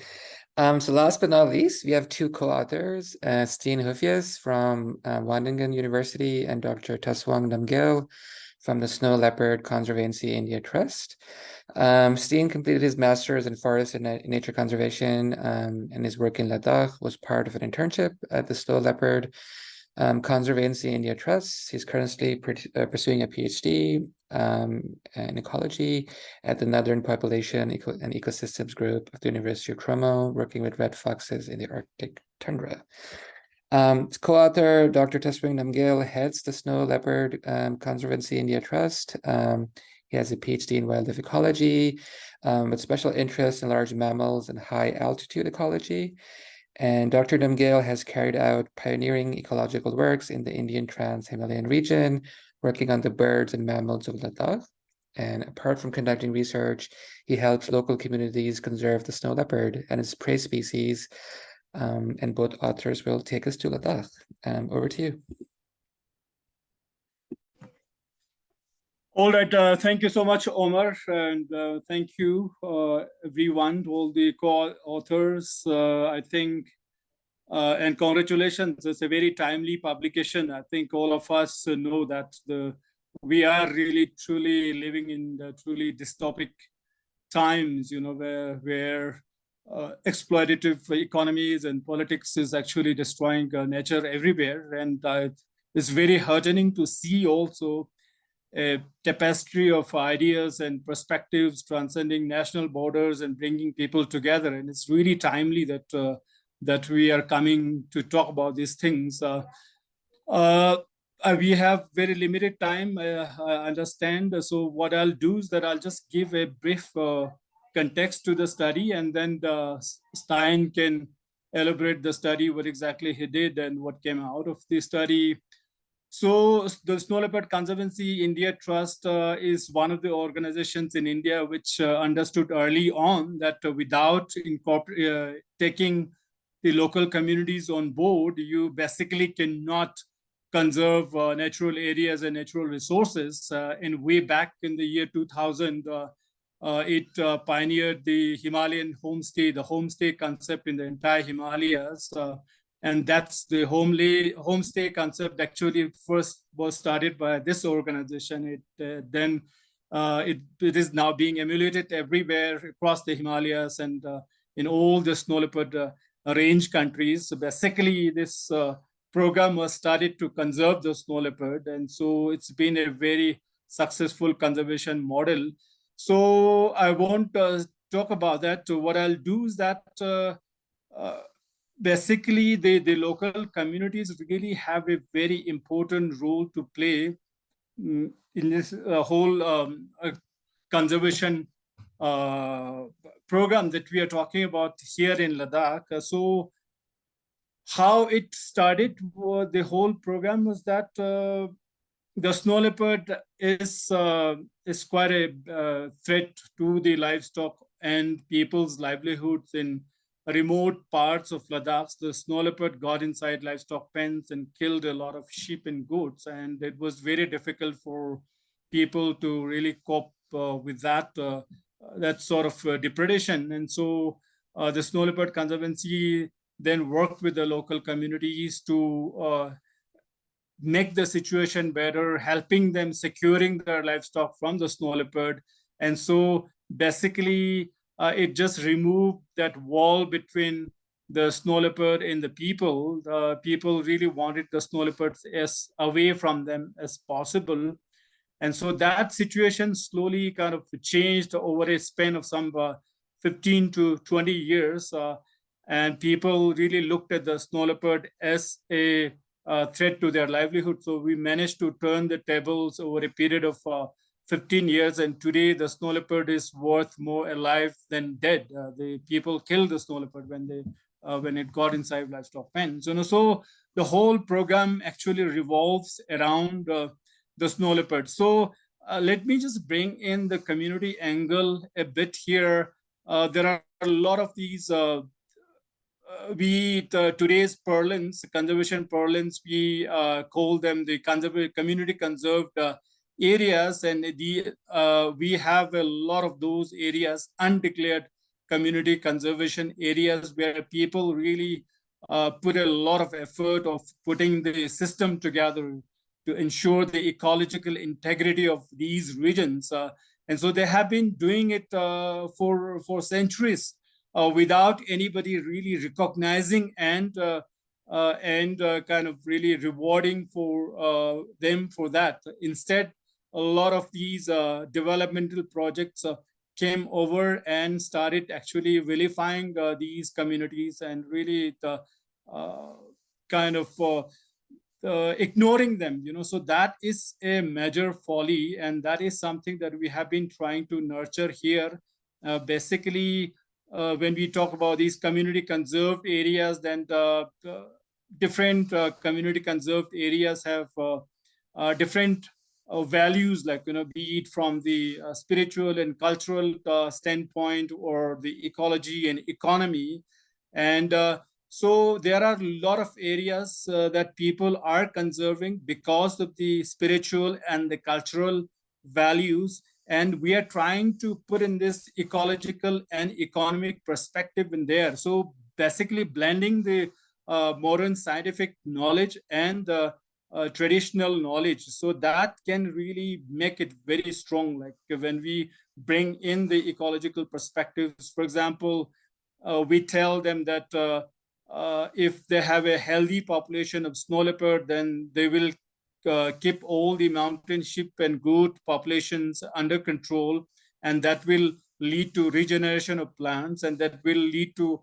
So last but not least, we have 2 co-authors, Steen Hufjes from Wageningen University and Dr. Taswang Namgil from the Snow Leopard Conservancy India Trust. Steen completed his master's in forest and nature conservation, and his work in Ladakh was part of an internship at the Snow Leopard Conservancy India Trust. He's currently pursuing a PhD in ecology at the Northern Population and Ecosystems Group of the University of Toronto, working with red foxes in the Arctic tundra. Co-author Dr. Teswing Namgyal heads the Snow Leopard Conservancy India Trust. He has a PhD in wildlife ecology with special interest in large mammals and high altitude ecology. And Dr. Namgyal has carried out pioneering ecological works in the Indian Trans-Himalayan region, working on the birds and mammals of Ladakh. And apart from conducting research, he helps local communities conserve the snow leopard and its prey species. And both authors will take us to Ladakh. Over to you. All right, thank you so much, Omar, and thank you, everyone, all the co-authors, I think, and congratulations. It's a very timely publication. I think all of us know that we are really, truly living in the truly dystopic times, you know, where exploitative economies and politics is actually destroying nature everywhere. And it's very heartening to see also a tapestry of ideas and perspectives transcending national borders and bringing people together. And it's really timely that that we are coming to talk about these things. We have very limited time, I understand. So what I'll do is that I'll just give a brief context to the study, and then Stein can elaborate the study, what exactly he did and what came out of the study. So the Snow Leopard Conservancy India Trust is one of the organizations in India which understood early on that without taking the local communities on board, you basically cannot conserve natural areas and natural resources. And way back in the year 2000, it pioneered the Himalayan homestay, the homestay concept in the entire Himalayas. And that's the homestay concept actually first was started by this organization. It is now being emulated everywhere across the Himalayas and in all the snow leopard range countries. So basically, this program was started to conserve the snow leopard. And so it's been a very successful conservation model. So I won't talk about that. So what I'll do is that basically, the local communities really have a very important role to play in this whole conservation program that we are talking about here in Ladakh. So how it started, the whole program was that the snow leopard is quite a threat to the livestock and people's livelihoods in remote parts of Ladakh. The snow leopard got inside livestock pens and killed a lot of sheep and goats. And it was very difficult for people to really cope with that sort of depredation. And so the Snow Leopard Conservancy then worked with the local communities to make the situation better, helping them securing their livestock from the snow leopard. And so basically, it just removed that wall between the snow leopard and the people. The people really wanted the snow leopards as away from them as possible. And so that situation slowly kind of changed over a span of some 15 to 20 years. And people really looked at the snow leopard as a threat to their livelihood. So we managed to turn the tables over a period of 15 years, and today the snow leopard is worth more alive than dead. The people killed the snow leopard when it got inside livestock pens. So the whole program actually revolves around the snow leopard. So let me just bring in the community angle a bit here. There are a lot of these today's purlins, conservation purlins, we call them the community conserved areas, and we have a lot of those areas, undeclared community conservation areas, where people really put a lot of effort of putting the system together to ensure the ecological integrity of these regions. And so they have been doing it for centuries without anybody really recognizing and and kind of really rewarding for them for that. Instead, a lot of these developmental projects came over and started actually vilifying these communities and really kind of ignoring them, so that is a major folly, and that is something that we have been trying to nurture here. Basically, when we talk about these community conserved areas, then different community conserved areas have different values, like, be it from the spiritual and cultural standpoint, or the ecology and economy. And so there are a lot of areas that people are conserving because of the spiritual and the cultural values. And we are trying to put in this ecological and economic perspective in there. So basically blending the modern scientific knowledge and the traditional knowledge. So that can really make it very strong. Like when we bring in the ecological perspectives, for example, we tell them that if they have a healthy population of snow leopard, then they will keep all the mountain sheep and goat populations under control, and that will lead to regeneration of plants, and that will lead to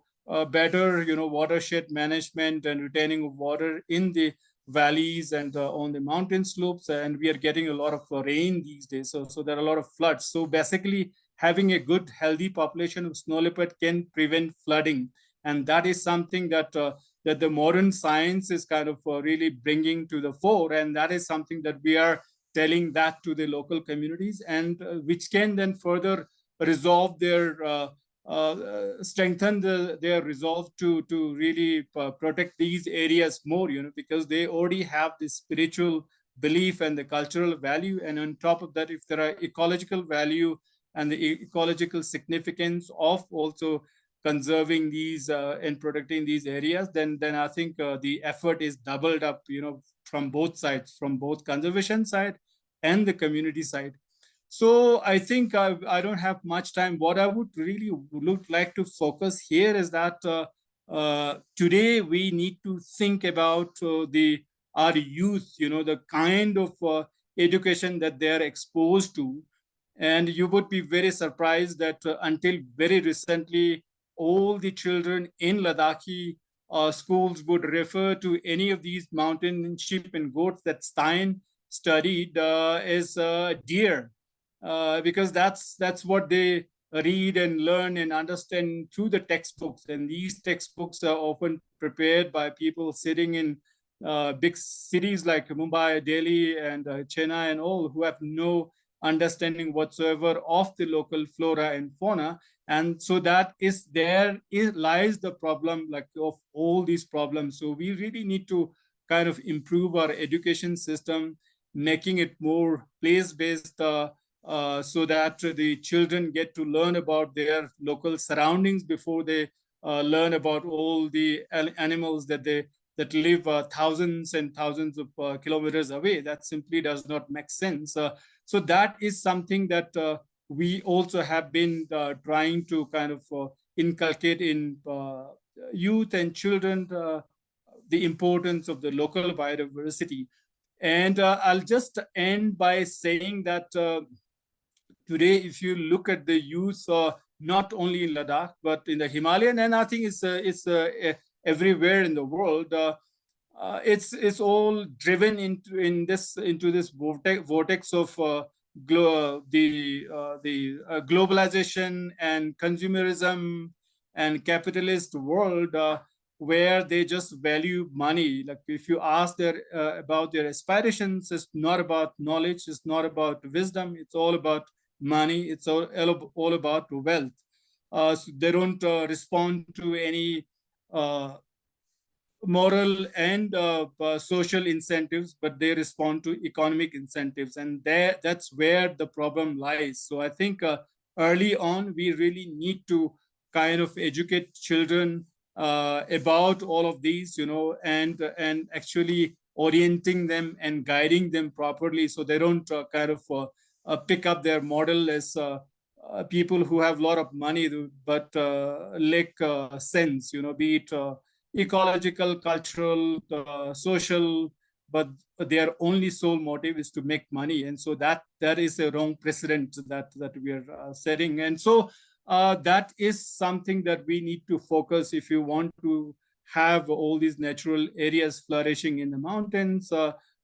better, watershed management and retaining of water in the valleys and on the mountain slopes. And we are getting a lot of rain these days, so there are a lot of floods. So basically, having a good, healthy population of snow leopard can prevent flooding, and that is something that that the modern science is kind of really bringing to the fore, and that is something that we are telling that to the local communities, and which can then further resolve their strengthen their resolve to really protect these areas more, because they already have the spiritual belief and the cultural value. And on top of that, if there are ecological value and the ecological significance of also conserving these and protecting these areas, then I think the effort is doubled up, from both sides, from both conservation side and the community side. So I think I don't have much time. What I would really like to focus here is that today we need to think about our youth, the kind of education that they are exposed to. And you would be very surprised that until very recently, all the children in Ladakhi schools would refer to any of these mountain sheep and goats that Stein studied as deer, because that's what they read and learn and understand through the textbooks. And these textbooks are often prepared by people sitting in big cities like Mumbai, Delhi, and Chennai and all, who have no understanding whatsoever of the local flora and fauna. And so that is lies the problem, like, of all these problems. So we really need to kind of improve our education system, making it more place-based, so that the children get to learn about their local surroundings before they learn about all the animals that live thousands and thousands of kilometers away. That simply does not make sense. So that is something that we also have been trying to kind of inculcate in youth and children, the importance of the local biodiversity. And I'll just end by saying that today, if you look at the youth, not only in Ladakh, but in the Himalayan, and I think it's everywhere in the world, it's all driven into this vortex of globalization and consumerism and capitalist world, where they just value money. Like if you ask about their aspirations, it's not about knowledge, it's not about wisdom, it's all about money, it's all about wealth. So they don't respond to any moral and social incentives, but they respond to economic incentives, and that's where the problem lies. So I think early on we really need to kind of educate children about all of these, and actually orienting them and guiding them properly, so they don't kind of pick up their model as people who have a lot of money but lack sense, be it ecological, cultural, social, but their only sole motive is to make money. And so that is a wrong precedent that we are setting. And so that is something that we need to focus if you want to have all these natural areas flourishing in the mountains,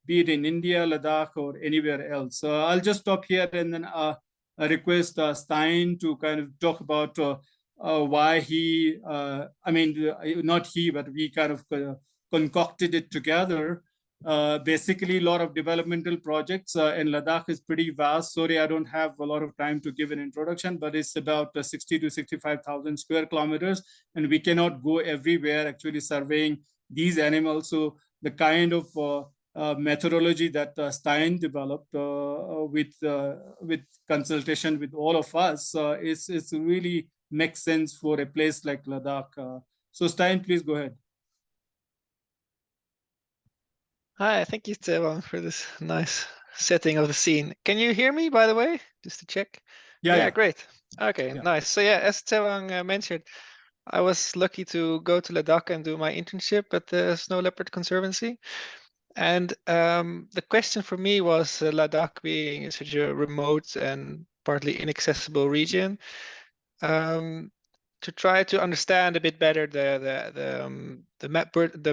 be it in India, Ladakh, or anywhere else. I'll just stop here and then I request Stein to kind of talk about why he, I mean, not he, but we kind of concocted it together. Basically, a lot of developmental projects in Ladakh is pretty vast. Sorry, I don't have a lot of time to give an introduction, but it's about 60 to 65,000 square kilometers, and we cannot go everywhere actually surveying these animals. So the kind of methodology that Stein developed with consultation with all of us is really makes sense for a place like Ladakh. So Stein, please go ahead. Hi, thank you, Tevang, for this nice setting of the scene. Can you hear me, by the way, just to check? Yeah, great. Okay, Yeah. nice. So yeah, as Tevang mentioned, I was lucky to go to Ladakh and do my internship at the Snow Leopard Conservancy. And the question for me was Ladakh being such a remote and partly inaccessible region, to try to understand a bit better the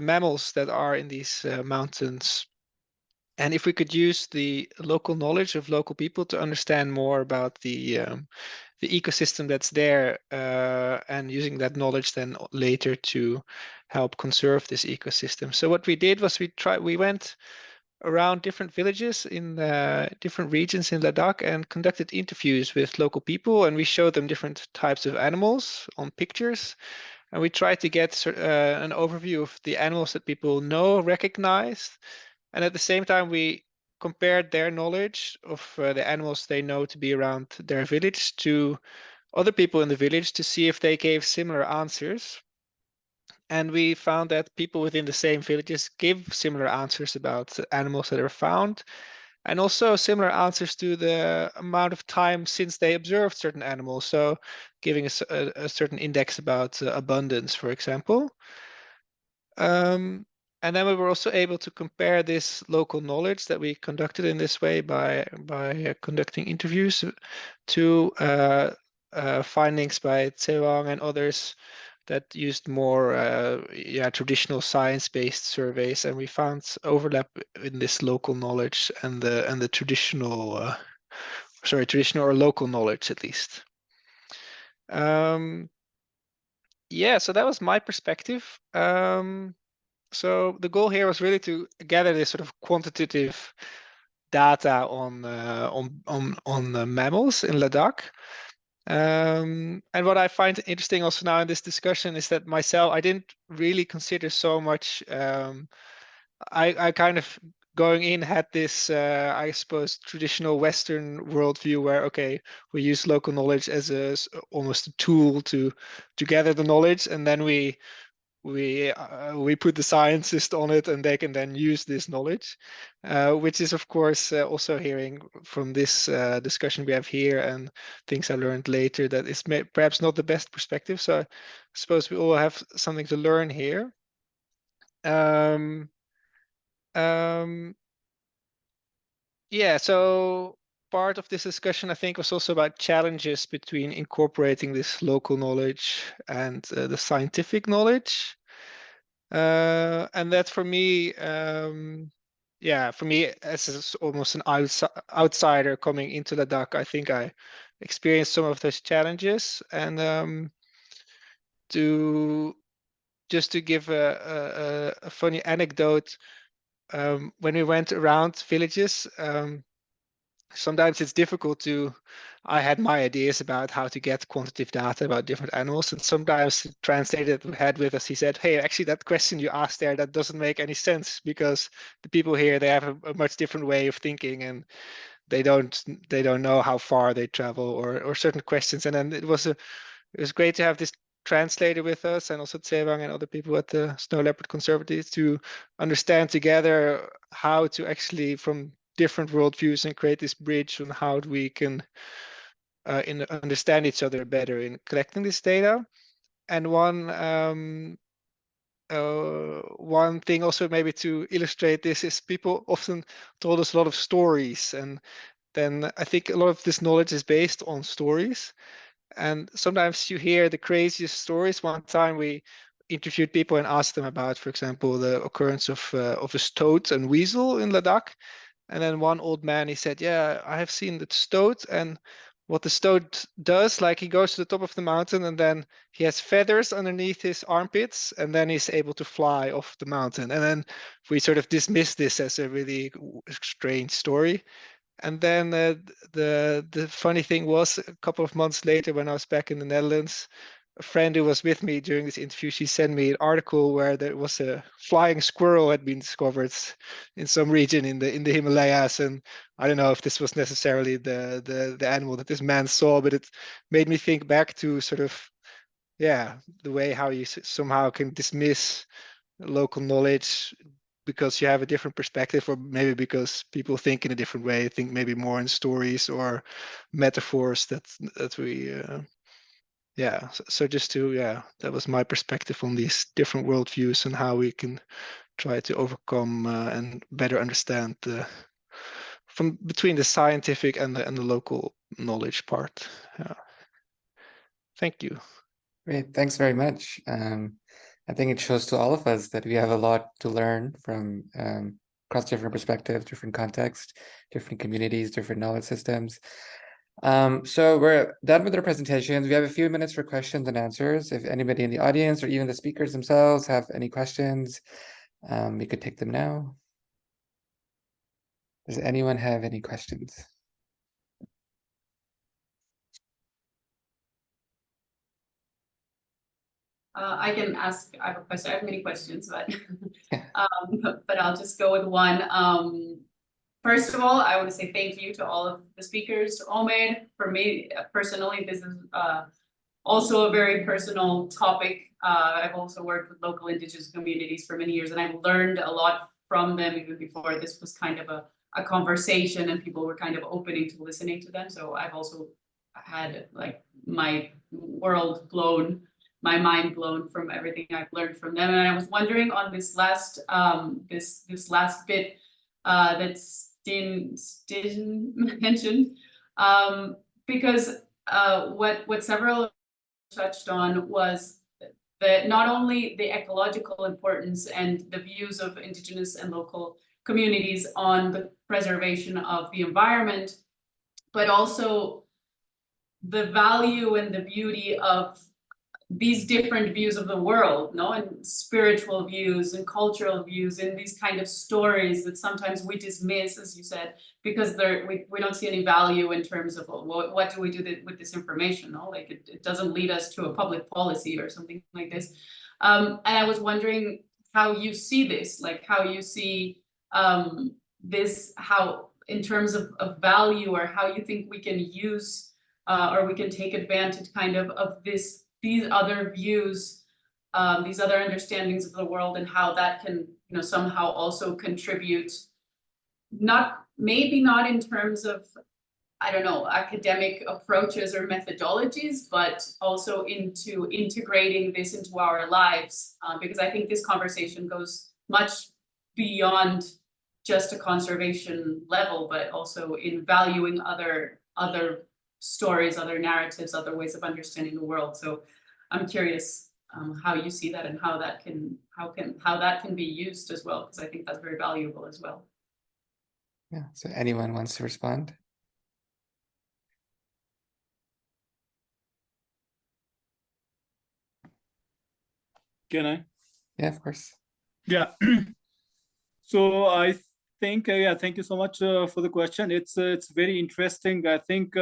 mammals that are in these mountains, and if we could use the local knowledge of local people to understand more about the ecosystem that's there, and using that knowledge then later to help conserve this ecosystem. So what we did was we went around different villages in different regions in Ladakh and conducted interviews with local people, and we showed them different types of animals on pictures, and we tried to get an overview of the animals that people know, recognize, and at the same time we compared their knowledge of the animals they know to be around their village to other people in the village to see if they gave similar answers. And we found that people within the same villages give similar answers about animals that are found, and also similar answers to the amount of time since they observed certain animals. So giving a certain index about abundance, for example. And then we were also able to compare this local knowledge that we conducted in this way by conducting interviews to findings by Tsewang and others that used more traditional science-based surveys, and we found overlap in this local knowledge and the traditional traditional or local knowledge at least. Yeah, so that was my perspective. So the goal here was really to gather this sort of quantitative data on mammals in Ladakh. And what I find interesting also now in this discussion is that myself, I didn't really consider so much. I kind of going in had this, I suppose, traditional Western worldview where, okay, we use local knowledge as almost a tool to gather the knowledge, and then we put the scientist on it and they can then use this knowledge, which is of course also hearing from this discussion we have here and things I learned later that it's perhaps not the best perspective. So I suppose we all have something to learn here. Yeah, so part of this discussion I think was also about challenges between incorporating this local knowledge and the scientific knowledge. And that for me, for me as almost an outsider coming into Ladakh, I think I experienced some of those challenges. And to give a funny anecdote, when we went around villages, sometimes it's difficult I had my ideas about how to get quantitative data about different animals, and sometimes the translator that we had with us, he said, hey, actually that question you asked there, that doesn't make any sense because the people here, they have a much different way of thinking and they don't know how far they travel or certain questions. And then it was great to have this translator with us and also Tsewang and other people at the Snow Leopard Conservancy to understand together how to actually from different worldviews and create this bridge on how we can understand each other better in collecting this data. And one one thing also maybe to illustrate this is people often told us a lot of stories, and then I think a lot of this knowledge is based on stories. And sometimes you hear the craziest stories. One time we interviewed people and asked them about, for example, the occurrence of a stoat and weasel in Ladakh. And then one old man, he said, yeah, I have seen the stoat, and what the stoat does, like he goes to the top of the mountain and then he has feathers underneath his armpits, and then he's able to fly off the mountain. And then we sort of dismiss this as a really strange story. And then the funny thing was, a couple of months later, when I was back in the Netherlands, a friend who was with me during this interview, she sent me an article where there was a flying squirrel had been discovered in some region in the Himalayas, and I don't know if this was necessarily the animal that this man saw, but it made me think back to sort of, yeah, the way how you somehow can dismiss local knowledge because you have a different perspective, or maybe because people think in a different way, think maybe more in stories or metaphors that we yeah, so just to, yeah, that was my perspective on these different worldviews and how we can try to overcome and better understand from between the scientific and the local knowledge part. Yeah. Thank you. Great, thanks very much. I think it shows to all of us that we have a lot to learn from across different perspectives, different contexts, different communities, different knowledge systems. So we're done with our presentations. We have a few minutes for questions and answers. If anybody in the audience or even the speakers themselves have any questions, we could take them now. Does anyone have any questions? I can ask, I have a question, I have many questions, but, Yeah. but I'll just go with one. First of all, I want to say thank you to all of the speakers, to Omer. For me personally, this is also a very personal topic. I've also worked with local indigenous communities for many years, and I've learned a lot from them even before this was kind of a conversation and people were kind of opening to listening to them. So I've also had like my world blown, my mind blown from everything I've learned from them. And I was wondering on this last this last bit that's Stin mentioned, because what several touched on was that not only the ecological importance and the views of indigenous and local communities on the preservation of the environment, but also the value and the beauty of these different views of the world, no, and spiritual views and cultural views and these kind of stories that sometimes we dismiss, as you said, because we don't see any value in terms of what do we do with this information, no, like it doesn't lead us to a public policy or something like this. And I was wondering how you see this, like how you see this, how in terms of value, or how you think we can use or we can take advantage kind of these other views, these other understandings of the world, and how that can, you know, somehow also contribute, maybe not in terms of, I don't know, academic approaches or methodologies, but also into integrating this into our lives, because I think this conversation goes much beyond just a conservation level, but also in valuing other stories, other narratives, other ways of understanding the world. So I'm curious how you see that and how that can be used as well, because I think that's very valuable as well. Yeah, so anyone wants to respond? Can I? Yeah, of course. Yeah. So I think, yeah, thank you so much for the question. It's very interesting. I think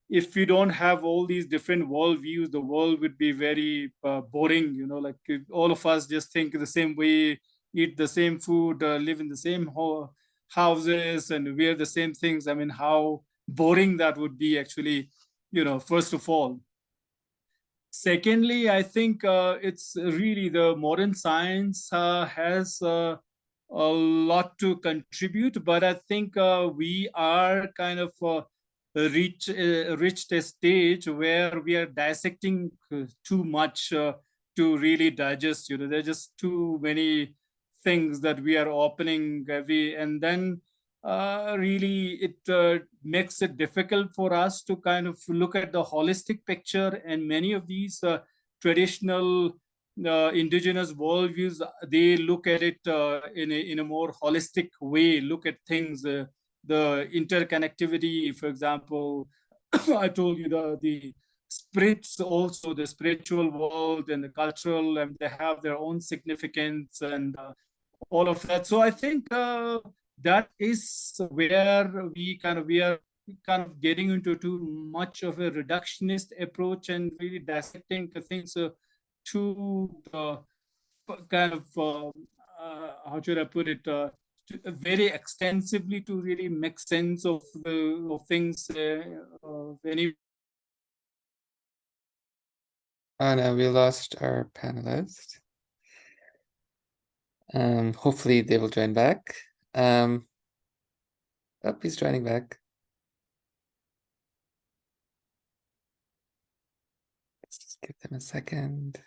if we don't have all these different worldviews, the world would be very boring. You know, like if all of us just think the same way, eat the same food, live in the same houses, and wear the same things. I mean, how boring that would be, actually. You know, first of all. Secondly, I think it's really the modern science has a lot to contribute, but I think we are kind of reached a stage where we are dissecting too much to really digest. You know, there are just too many things that we are opening and then really it makes it difficult for us to kind of look at the holistic picture. And many of these traditional indigenous worldviews, they look at it in a more holistic way, look at things, the interconnectivity, for example. I told you the spirits, also the spiritual world and the cultural, and they have their own significance and all of that. So I think that is where we are kind of getting into too much of a reductionist approach and really dissecting the things to the kind of how should I put it, very extensively to really make sense of things. Any. Oh no, we lost our panelist. Hopefully they will join back. Oh, he's joining back. Let's just give them a second.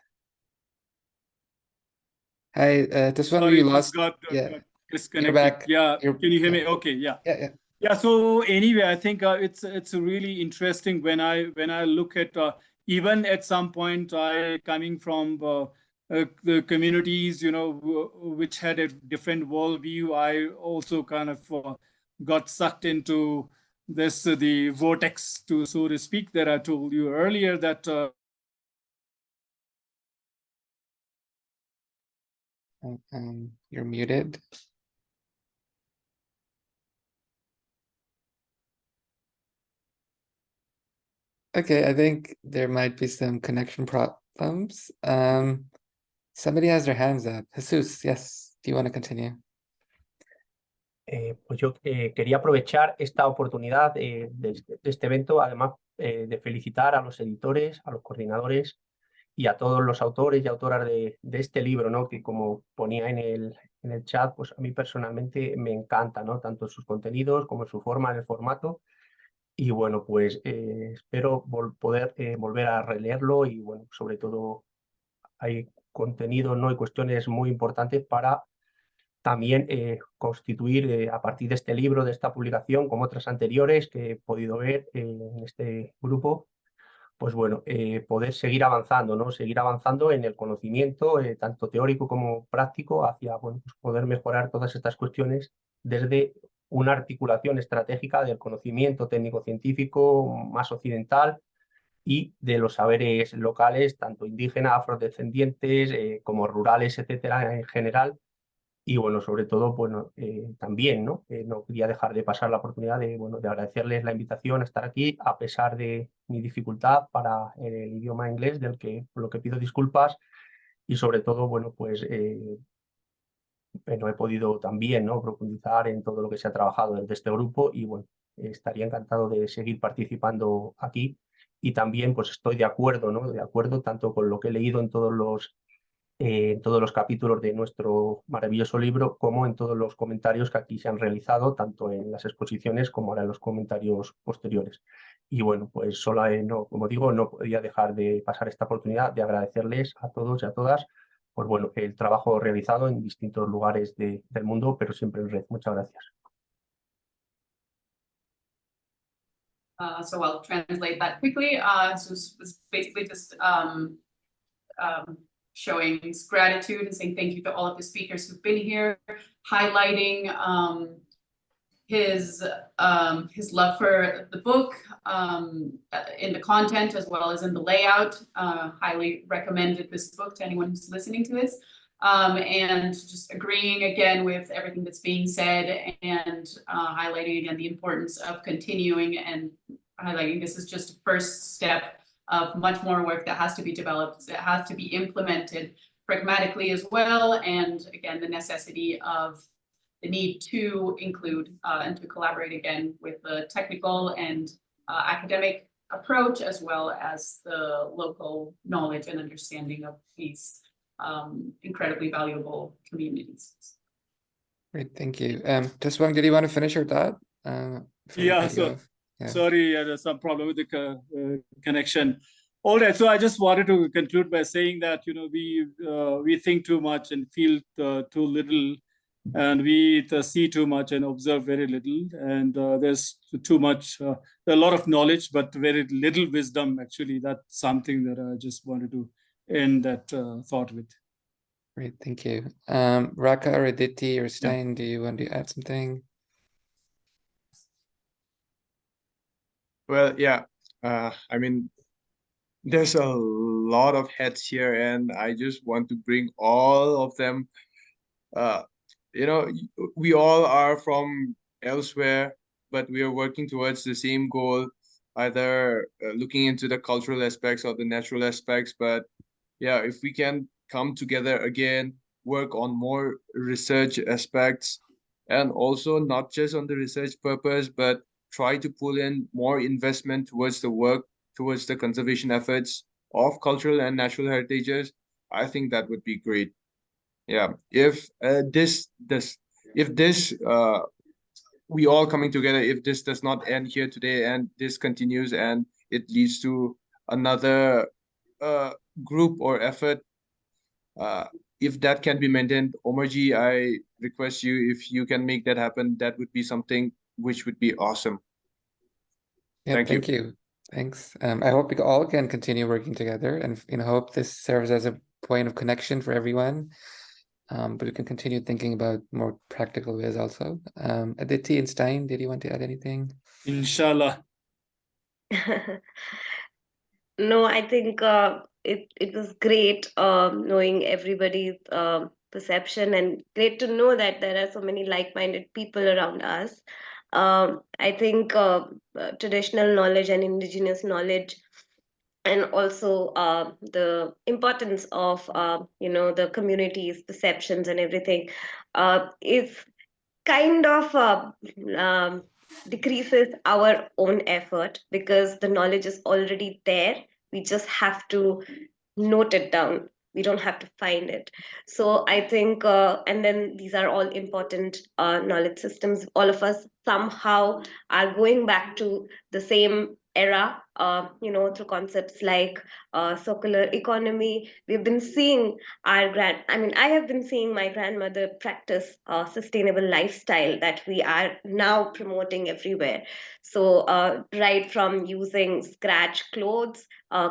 Hi, this one we lost. Got disconnected. You're back. Yeah, can you hear me? Okay, yeah. Yeah, so anyway, I think it's really interesting when I look at even at some point coming from the communities, you know, which had a different worldview. I also kind of got sucked into this the vortex, to so to speak, that I told you earlier that. You're muted. Okay, I think there might be some connection problems. Somebody has their hands up. Jesus, yes. Do you want to continue? Pues yo quería aprovechar esta oportunidad de este evento, además de felicitar a los editores, a los coordinadores y a todos los autores y autoras de este libro, ¿no? Que como ponía en el chat, pues a mí personalmente me encanta, ¿no? Tanto en sus contenidos como en su forma, en el formato. Y bueno, pues espero poder volver a releerlo y bueno, sobre todo hay contenido, ¿no? Y cuestiones muy importantes para también constituir a partir de este libro, de esta publicación, como otras anteriores que he podido ver en este grupo, pues bueno, poder seguir avanzando, ¿no? Seguir avanzando en el conocimiento, tanto teórico como práctico, hacia bueno, pues poder mejorar todas estas cuestiones desde una articulación estratégica del conocimiento técnico-científico más occidental y de los saberes locales, tanto indígenas, afrodescendientes, como rurales, etcétera, en general. Y bueno, sobre todo, bueno, también, ¿no? No quería dejar de pasar la oportunidad de, bueno, de agradecerles la invitación a estar aquí, a pesar de mi dificultad para el idioma inglés, por lo que pido disculpas. Y sobre todo, bueno, pues no he podido también, ¿no? Profundizar en todo lo que se ha trabajado desde este grupo y bueno, estaría encantado de seguir participando aquí. Y también, pues estoy de acuerdo, ¿no? De acuerdo tanto con lo que he leído en todos los capítulos de nuestro maravilloso libro, como en todos los comentarios que aquí se han realizado, tanto en las exposiciones como ahora en los comentarios posteriores. Y bueno, pues solo, como digo, no podía dejar de pasar esta oportunidad de agradecerles a todos y a todas por bueno, el trabajo realizado en distintos lugares del mundo, pero siempre en red. Muchas gracias. So I'll translate that quickly. So it's basically just showing his gratitude and saying thank you to all of the speakers who've been here, highlighting his love for the book in the content as well as in the layout. Highly recommended this book to anyone who's listening to this. And just agreeing again with everything that's being said and highlighting again the importance of continuing and highlighting this is just a first step of much more work that has to be developed, that has to be implemented pragmatically as well. And again, the necessity of the need to include and to collaborate again with the technical and academic approach, as well as the local knowledge and understanding of these incredibly valuable communities. Great, thank you. Taswang, did you want to finish your thought? Yeah, so sorry, there's some problem with the connection. All right, so I just wanted to conclude by saying that we think too much and feel too little, and we see too much and observe very little, and there's too much, a lot of knowledge, but very little wisdom. Actually, that's something that I just wanted to end that thought with. Great, thank you. Raka or Aditi or Stein, do you want to add something? Well, yeah, I mean, there's a lot of heads here, and I just want to bring all of them. We all are from elsewhere, but we are working towards the same goal, either looking into the cultural aspects or the natural aspects. But yeah, if we can come together again, work on more research aspects, and also not just on the research purpose, but try to pull in more investment towards the work, towards the conservation efforts of cultural and natural heritages, I think that would be great. Yeah, if we all coming together, if this does not end here today and this continues and it leads to another group or effort, if that can be maintained, Omarji, I request you, if you can make that happen, that would be something which would be awesome. Yeah, Thank you. you. Thanks. I hope we all can continue working together, and hope this serves as a point of connection for everyone. But we can continue thinking about more practical ways also. Aditi and Stein, did you want to add anything? Inshallah. No, I think it was great knowing everybody's perception, and great to know that there are so many like-minded people around us. I think traditional knowledge and indigenous knowledge, and also the importance of the community's perceptions and everything is kind of decreases our own effort, because the knowledge is already there. We just have to note it down. We don't have to find it. So I think, and then these are all important knowledge systems. All of us somehow are going back to the same era, through concepts like circular economy. We've been seeing I have been seeing my grandmother practice sustainable lifestyle that we are now promoting everywhere. So right from using scratch clothes,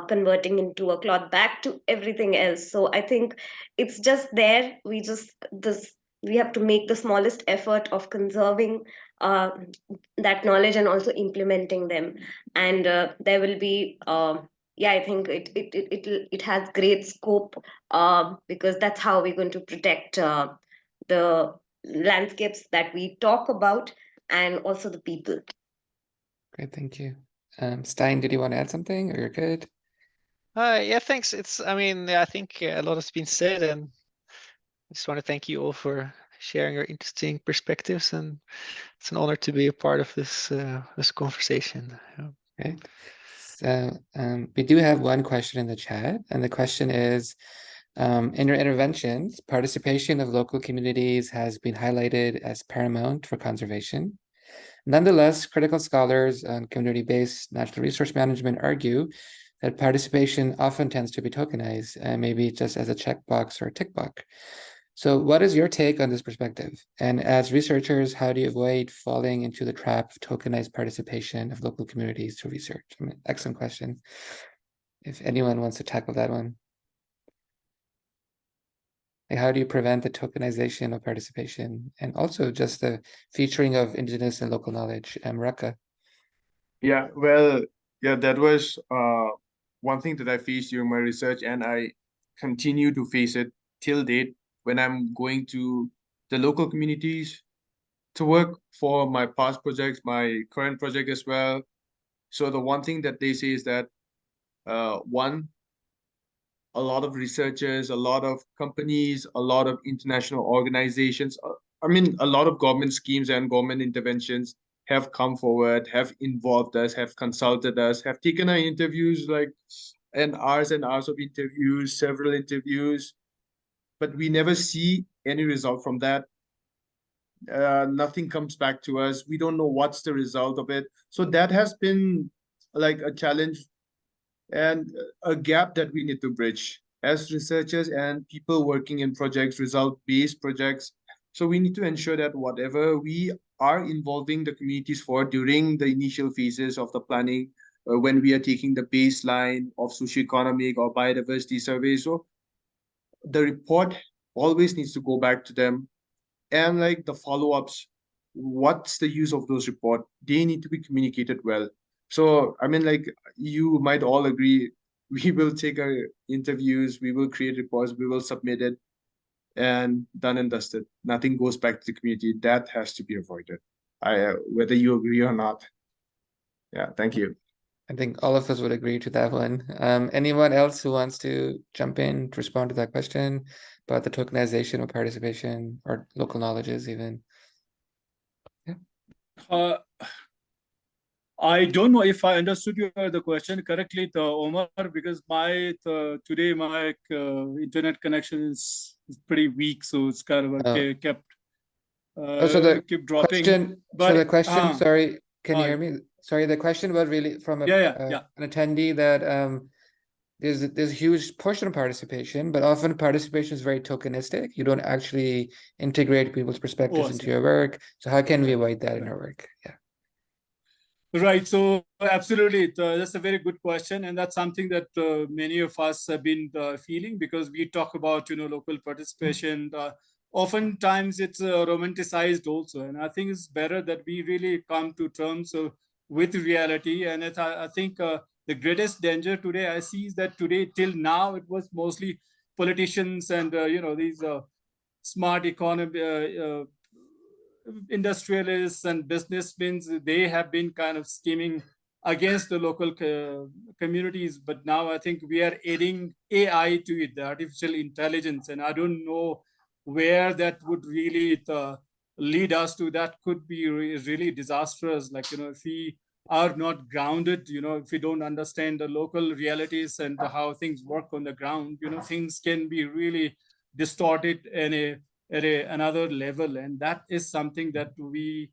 converting into a cloth bag, to everything else. So I think it's just there. We have to make the smallest effort of conserving that knowledge and also implementing them. And there will be I think it has great scope, because that's how we're going to protect the landscapes that we talk about, and also the people. Great, thank you. Stein, did you want to add something, or you're good? Yeah, thanks. I think a lot has been said, and I just want to thank you all for sharing your interesting perspectives, and it's an honor to be a part of this conversation. Okay. So we do have one question in the chat, and the question is, in your interventions, participation of local communities has been highlighted as paramount for conservation. Nonetheless, critical scholars on community-based natural resource management argue that participation often tends to be tokenized, maybe just as a checkbox or a tick box. So what is your take on this perspective? And as researchers, how do you avoid falling into the trap of tokenized participation of local communities to research? Excellent question. If anyone wants to tackle that one. Like, how do you prevent the tokenization of participation, and also just the featuring of indigenous and local knowledge? Raka. Yeah, well, yeah, that was one thing that I faced during my research, and I continue to face it till date when I'm going to the local communities to work for my past projects, my current project as well. So the one thing that they say is that a lot of researchers, a lot of companies, a lot of international organizations, a lot of government schemes and government interventions have come forward, have involved us, have consulted us, have taken our interviews, and hours of interviews, several interviews, but we never see any result from that. Nothing comes back to us. We don't know what's the result of it. So that has been like a challenge and a gap that we need to bridge as researchers and people working in projects, result-based projects. So we need to ensure that whatever we are involving the communities for during the initial phases of the planning, when we are taking the baseline of socioeconomic or biodiversity surveys, so the report always needs to go back to them, and like the follow-ups, what's the use of those reports? They need to be communicated well. So I mean, like, you might all agree, we will take our interviews, we will create reports, we will submit it, and done and dusted. Nothing goes back to the community. That has to be avoided. Whether you agree or not. Yeah, thank you. I think all of us would agree to that one. Anyone else who wants to jump in to respond to that question about the tokenization of participation or local knowledges even? Yeah. I don't know if I understood the question correctly, Omar, because today my internet connection is pretty weak, so it's kind of kept So the keep dropping. question, sorry, can you hear me? Sorry, the question was really from an attendee that there's a huge portion of participation, but often participation is very tokenistic. You don't actually integrate people's perspectives into your work. So how can we avoid that in our work? Yeah. Right. So absolutely, that's a very good question, and that's something that many of us have been feeling, because we talk about local participation. Oftentimes it's romanticized also, and I think it's better that we really come to terms with reality. And I think the greatest danger today I see is that today till now it was mostly politicians and these smart economy. Industrialists and businessmen, they have been kind of scheming against the local communities, but now I think we are adding AI to it, the artificial intelligence, and I don't know where that would really lead us to. That could be really disastrous. Like, if we are not grounded, if we don't understand the local realities and how things work on the ground, things can be really distorted in another level, and that is something that we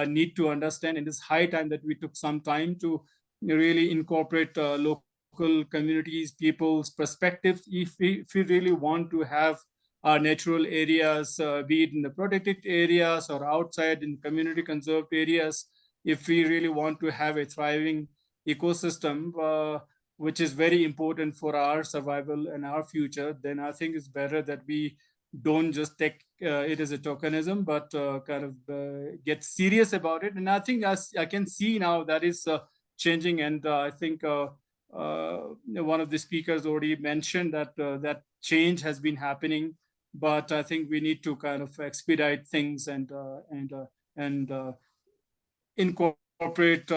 need to understand. And it's high time that we took some time to really incorporate local communities, people's perspectives, if we really want to have our natural areas, be it in the protected areas or outside in community conserved areas. If we really want to have a thriving ecosystem, which is very important for our survival and our future, then I think it's better that we don't just take it as a tokenism, but kind of get serious about it. And I think I can see now that is changing. And I think one of the speakers already mentioned that that change has been happening. But I think we need to kind of expedite things and incorporate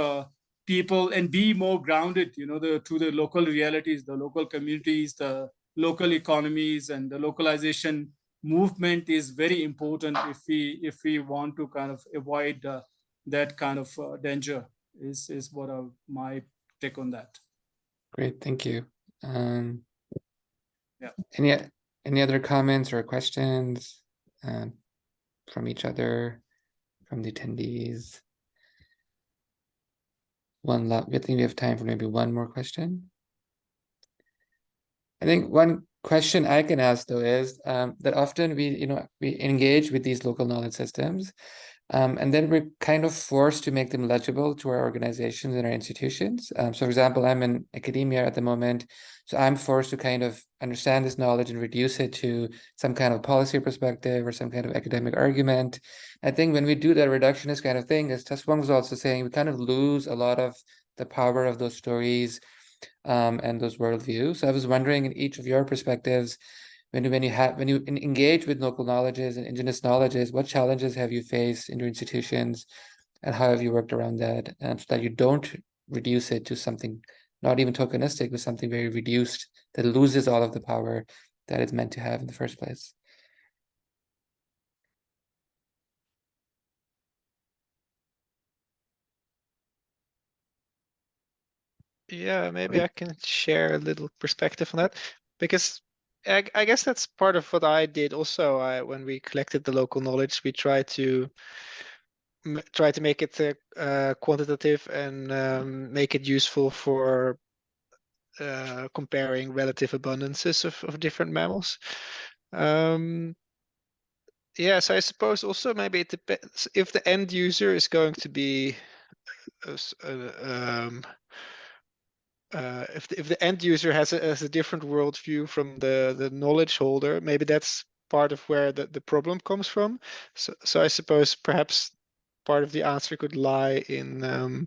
people and be more grounded, to the local realities, the local communities, the local economies, and the localization movement is very important if we want to kind of avoid that kind of danger. Is what my take on that. Great, thank you. Yeah. Any other comments or questions from each other, from the attendees? I think we have time for maybe one more question. I think one question I can ask though is that often we engage with these local knowledge systems, and then we're kind of forced to make them legible to our organizations and our institutions. So for example, I'm in academia at the moment, so I'm forced to kind of understand this knowledge and reduce it to some kind of policy perspective or some kind of academic argument. I think when we do that reductionist kind of thing, as Taswang was also saying, we kind of lose a lot of the power of those stories and those worldviews. So I was wondering, in each of your perspectives, when you engage with local knowledges and indigenous knowledges, what challenges have you faced in your institutions, and how have you worked around that, so that you don't reduce it to something not even tokenistic, but something very reduced that loses all of the power that it's meant to have in the first place? Yeah, maybe I can share a little perspective on that, because I guess that's part of what I did also. When we collected the local knowledge, we tried to make it quantitative and make it useful for comparing relative abundances of different mammals. Yeah, so I suppose also maybe it depends if the end user is going to be if the end user has a different worldview from the knowledge holder, maybe that's part of where the problem comes from. So I suppose perhaps part of the answer could lie in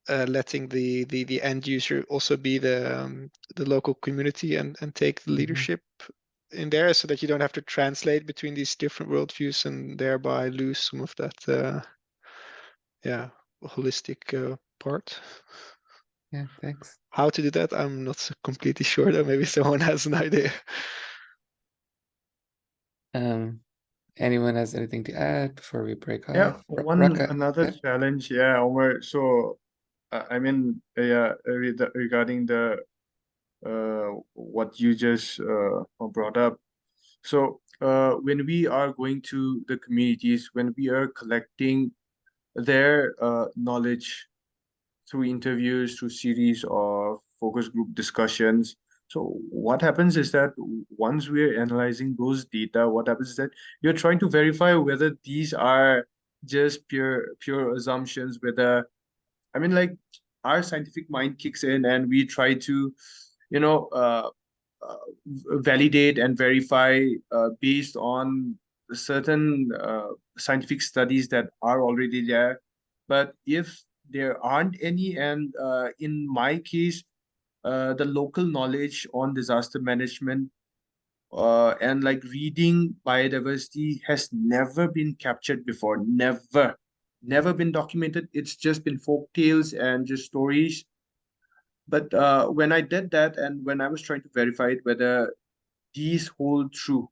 letting the end user also be the local community and take the leadership in there, so that you don't have to translate between these different worldviews and thereby lose some of that holistic part. Yeah, thanks. How to do that, I'm not completely sure, though. Maybe someone has an idea. Anyone has anything to add before we break off? Yeah, one Raka, another yeah. challenge, yeah, Omar. So, I mean, yeah, regarding the what you just brought up. So, when we are going to the communities, when we are collecting their knowledge through interviews, through series of focus group discussions. So what happens is that once we're analyzing those data, what happens is that you're trying to verify whether these are just pure assumptions, whether, I mean, like, our scientific mind kicks in and we try to, you know, validate and verify based on certain scientific studies that are already there. But if there aren't any, and in my case, the local knowledge on disaster management and like reading biodiversity has never been captured before, never been documented. It's just been folk tales and just stories. But when I did that, and when I was trying to verify it, whether these hold true,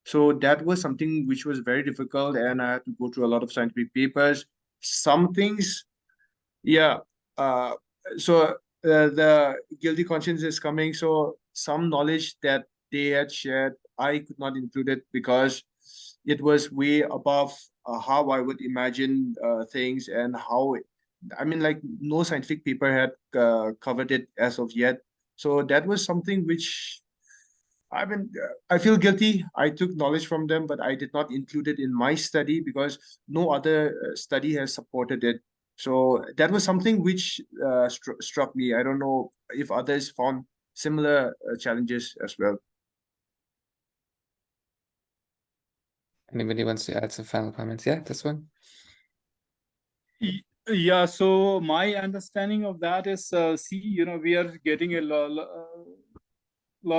so that was something which was very difficult, and I had to go through a lot of scientific papers. Some things, yeah. So the guilty conscience is coming. So some knowledge that they had shared, I could not include it because it was way above how I would imagine things, and how, I mean, like, no scientific paper had covered it as of yet. So that was something which, I mean, I feel guilty. I took knowledge from them, but I did not include it in my study because no other study has supported it. So that was something which struck me. I don't know if others found similar challenges as well. Anybody wants to add some final comments? Yeah, this one. Yeah, so my understanding of that is, we are getting a lot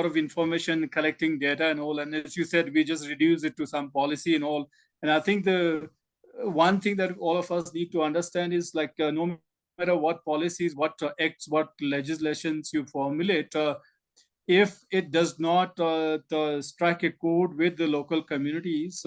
of information, collecting data and all, and as you said, we just reduce it to some policy and all. And I think the one thing that all of us need to understand is, like, no matter what policies, what acts, what legislations you formulate, if it does not strike a chord with the local communities,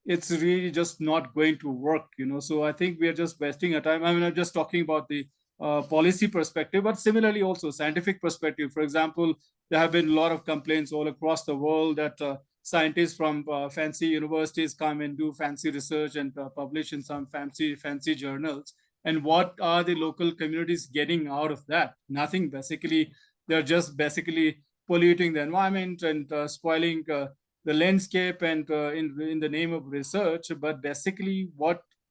it's really just not going to work, So I think we are just wasting our time. I mean, I'm just talking about the policy perspective, but similarly also scientific perspective. For example, there have been a lot of complaints all across the world that scientists from fancy universities come and do fancy research and publish in some fancy journals. And what are the local communities getting out of that? Nothing. Basically, they're just basically polluting the environment and spoiling the landscape, and in the name of research. But basically,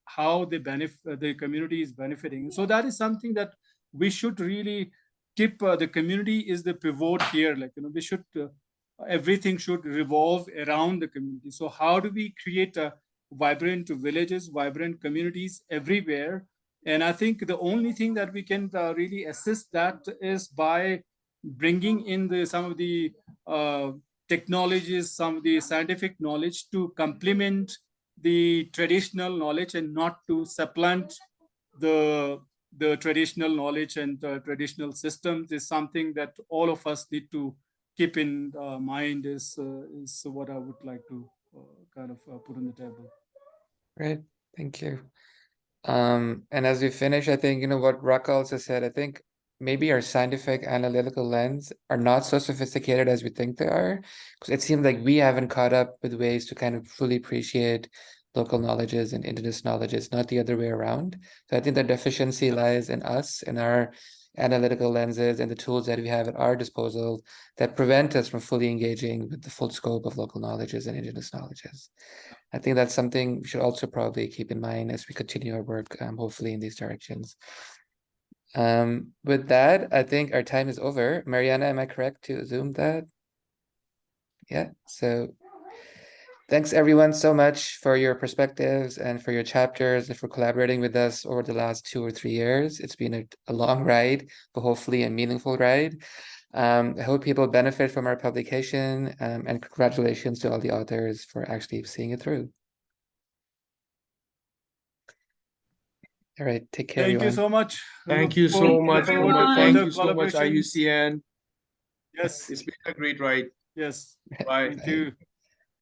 how the community is benefiting. So that is something that we should really keep. The community is the pivot here. Like, we should everything should revolve around the community. So how do we create vibrant villages, vibrant communities everywhere? And I think the only thing that we can really assist that is by bringing in some of the technologies, some of the scientific knowledge to complement the traditional knowledge and not to supplant the traditional knowledge and traditional systems. Is something that all of us need to keep in mind, is what I would like to kind of put on the table. Great, thank you. And as we finish, I think, what Raka also said, I think maybe our scientific analytical lens are not so sophisticated as we think they are, because it seems like we haven't caught up with ways to kind of fully appreciate local knowledges and indigenous knowledges, not the other way around. So I think the deficiency lies in us, in our analytical lenses and the tools that we have at our disposal that prevent us from fully engaging with the full scope of local knowledges and indigenous knowledges. I think that's something we should also probably keep in mind as we continue our work, hopefully in these directions. With that, I think our time is over. Mariana, am I correct to assume that? Yeah, so thanks everyone so much for your perspectives and for your chapters and for collaborating with us over the last 2 or 3 years. It's been a long ride, but hopefully a meaningful ride. I hope people benefit from our publication, and congratulations to all the authors for actually seeing it through. All right, take care, Thank you everyone. so much. Thank you so Look much, forward to Omar. further Thank you so much, collaborations. IUCN. Yes, It's been a great ride. yes. Bye. Thank you.